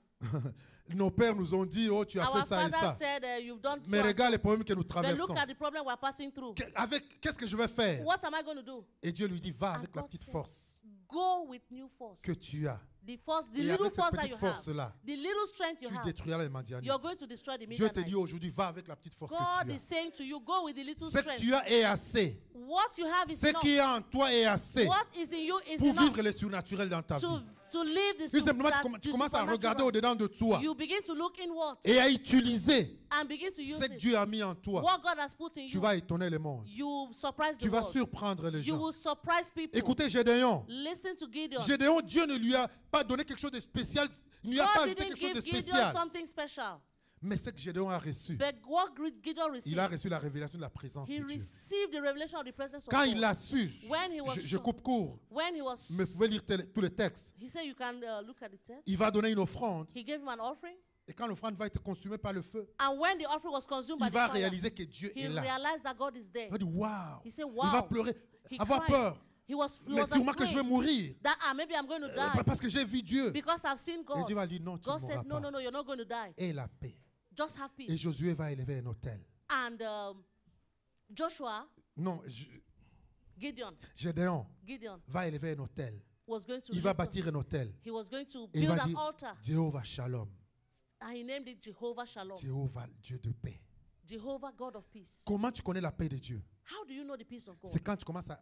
Nos pères nous ont dit, oh, tu as Our fait ça et father ça. said, you've done Mais so and regarde so. les problèmes que nous But traversons. look at the problem we're passing through. Qu'est-ce que je vais faire? What am I going to do? Et Dieu lui dit, va And avec la God petite said, force Go with new force. que tu as. The force, the Et little avec force cette that you petite have, force-là, the little strength you tu have, détruiras les Madianites. you're going to destroy the Dieu te dit Midianites. aujourd'hui, va avec la petite force que God tu is saying to you, go with the little as. Ce que strength. tu as est assez. What you have is Ce enough. qui est en toi est assez What is in you is pour enough vivre le surnaturel dans ta vie. to live the Tout simplement, tu the commences à regarder supernatural. au-dedans de toi You begin to look inward et à utiliser and begin to use ce que it. Dieu a mis en toi. What God has put in Tu you, vas étonner le monde. you surprise the Tu vas world. surprendre les You gens. will surprise people. Écoutez Gédéon. Listen to Gideon. Gédéon, Dieu ne lui a pas donné quelque chose de spécial. Il ne lui a pas God ajouté didn't quelque chose de give Gideon spécial. something special. Mais ce que Gédéon a reçu, But what Gideon il a received, reçu la révélation de la présence he de Dieu. received the revelation of the presence of Quand God. il l'a su, When he was je sure. coupe court, When he was, mais vous pouvez lire tous les textes. he said you can look at the text. Il va donner une offrande. He gave him an offering. Et quand l'offrande va être consumée par le feu, And when the offering was consumed by il the va fire, réaliser que Dieu he est là. realized that God is there. Il va dire, waouh. He said, Il va wow. pleurer, He avoir cried. peur. He was Mais sûrement que je vais afraid mourir. that maybe I'm going to die Parce que j'ai vu Dieu. because I've seen Et God. Dieu va dire, non, tu ne God said, mourras no, pas. no, no, you're not going to die. Et la paix. Just have Et peace. Josué va élever un hôtel. And Joshua, Non, Gideon Gédéon va élever un hôtel. was going to Il va lift up- bâtir un hôtel. he was going to Et il build va an dire, altar. Jéhovah Shalom. And he named it Jehovah Shalom. Jéhovah, Dieu de paix. Jehovah God of peace. Comment tu connais la paix de Dieu? How do you know the peace of God? C'est quand tu commences à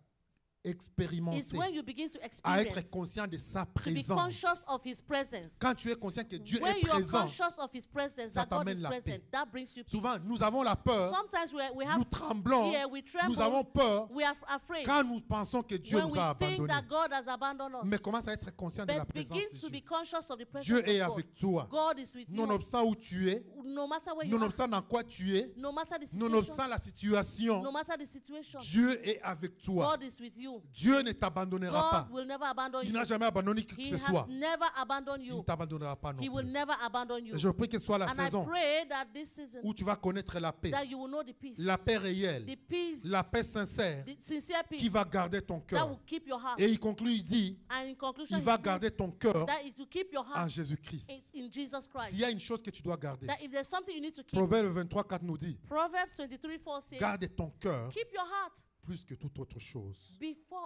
It's expérimenter, when you begin to à être experience, conscient de sa to be présence. conscious of his presence. Quand tu es conscient que Dieu When est you are présent, conscious of his presence, ça that God t'amène is la present, paix. that brings you peace. souvent nous avons la peur, Sometimes we have nous tremblons, fear, we tremble, nous avons peur we are afraid quand nous pensons que Dieu when nous we a think abandonnés. that God has abandoned us. Mais commence à être conscient de la But présence begin de to be Dieu. conscious of the presence Dieu est of God. avec toi. God is with you. Nonobstant où tu es, No matter where you are, nonobstant dans quoi tu es, no matter the situation, nonobstant la situation, no matter the situation, Dieu est avec toi. God is with you. you. Dieu ne t'abandonnera pas. God will never abandon Il you. n'a jamais abandonné qui que He ce has soit. never abandoned Il ne you. t'abandonnera pas non He will plus. never abandon you. Et je prie que ce soit la And I saison pray that this season, où tu vas connaître la paix. that you will know the peace. La paix réelle. The peace. La paix sincère The sincere peace. qui va garder ton That cœur. will keep your heart. Et il conclut, il dit, And in conclusion, il he va says garder ton cœur that is to keep your en heart Jésus-Christ. in Jesus Christ. S'il y a une chose que tu dois garder, That if there's something you need to keep, Proverbe 23:4 nous dit, Proverbs 23:4 says, garde ton cœur keep your heart plus que toute autre chose.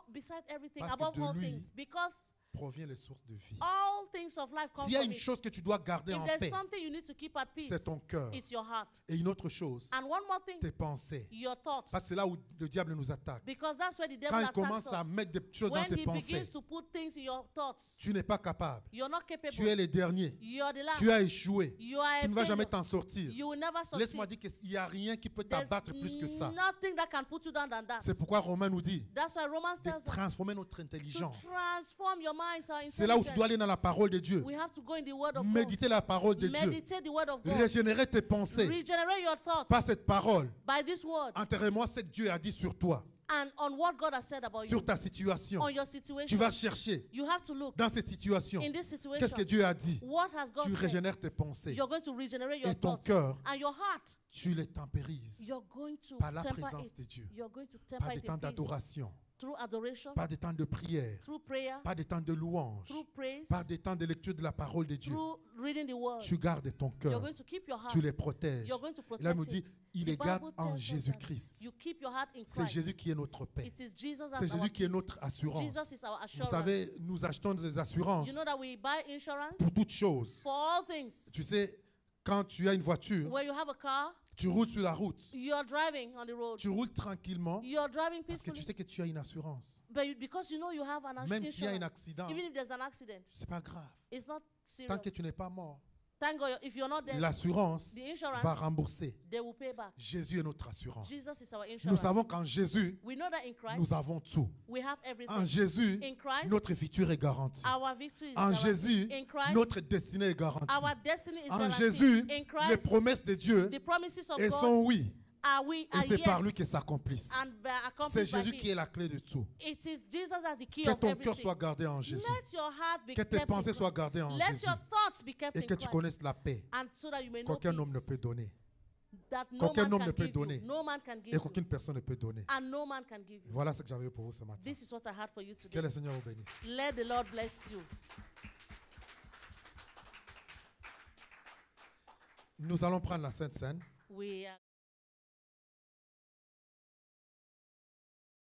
beside everything, Parce que above de all lui, things, because Provient les sources de vie. all things of life come S'il y a from une it. chose que tu dois garder If en there's paix, something you need to keep at peace, c'est ton cœur. it's your heart. Et une autre chose, And one more thing, tes pensées. your thoughts. Parce que c'est là où le diable nous attaque. Because that's where the devil Quand il attacks commence à us. mettre des choses dans When tes he pensées, begins to put things in your thoughts, tu n'es pas capable. you're not capable. Tu es le dernier. You're the last. Tu as échoué. You are Tu a ne vas jamais failure. t'en sortir. You will never succeed. Laisse-moi dire qu'il n'y a rien qui peut There's t'abattre plus que ça. nothing that can put you down than that. C'est pourquoi Romain nous dit That's why Romans de tells us transformer notre to intelligence. transform your minds, our C'est là où tu dois intelligence. aller dans la parole de Dieu. We have to go in the word of Méditer la parole de God. Dieu. Meditate the word of God. Régénérer tes pensées Regenerate your thoughts par cette parole. by this word Enterrez-moi ce que Dieu a dit sur toi, and on what God has said about sur you, ta situation. on your Tu situation. vas chercher You have to look dans cette situation. in this situation. Qu'est-ce que Dieu a dit? What has God Tu said? régénères tes pensées. You're going to regenerate your Et ton thoughts cœur, and your heart. tu les tempérises You're going to par la temper présence it. de Dieu. You're going to Pas temper des it temps in peace d'adoration, through adoration, pas des temps de prière, through prayer, pas des temps de louange, through praise, pas des temps de lecture de la parole de Dieu. through reading the word. Tu gardes ton You're cœur, going to keep your heart. tu les protèges. You're going to Et là, il protect nous it. dit, il The les garde Bible en tells us that Jésus-Christ. you keep your heart in C'est Christ. Jésus qui est notre paix. It is Jesus as C'est our Jésus qui est peace. notre assurance. Jesus is our Vous assurance. savez, nous achetons des assurances You know that we buy insurance pour toutes choses. for all things. Tu sais, quand tu as une voiture, When you have a car, tu roules sur la route. you're driving on the road. Tu roules tranquillement You're driving parce que tu peacefully, sais que tu as une assurance. but because you know you have an Même s'il y a un insurance. accident, Even if there's an accident, c'est pas grave. it's not Tant serious. que tu n'es pas mort, Thank God, if you're not there, l'assurance the insurance, va rembourser. they will pay back. Jésus est notre assurance. Jesus is our Nous insurance. savons qu'en Jésus, We know that in Christ, nous avons tout. we have En everything. Jésus, In Christ, notre futur est garanti. our victory is En guaranteed. Jésus, In Christ, notre destinée est garantie. our destiny is En guaranteed. Jésus, In les Christ, promesses de Dieu the promises of elles God sont oui. are Et yes, c'est par lui qu'elles s'accomplissent. and C'est accomplished by Jésus him. qui est la clé de tout. It is Jesus as the key Que of ton cœur everything. soit gardé en Jésus. Let your heart be Que tes kept pensées in soient Christ. gardées en Let Jésus. your thoughts be kept Et in que tu Christ. connaisses la paix And so that you may know qu'aucun homme ne peace peut donner. that no qu'aucun man homme can ne peut give you. donner. No man can give Et you. qu'aucune personne ne peut donner. And no man can give you. Voilà ce que j'avais pour vous ce matin. This is what I had for you Que today. le Seigneur vous bénisse. Let the Lord bless you. Nous allons prendre la Sainte Seine. We are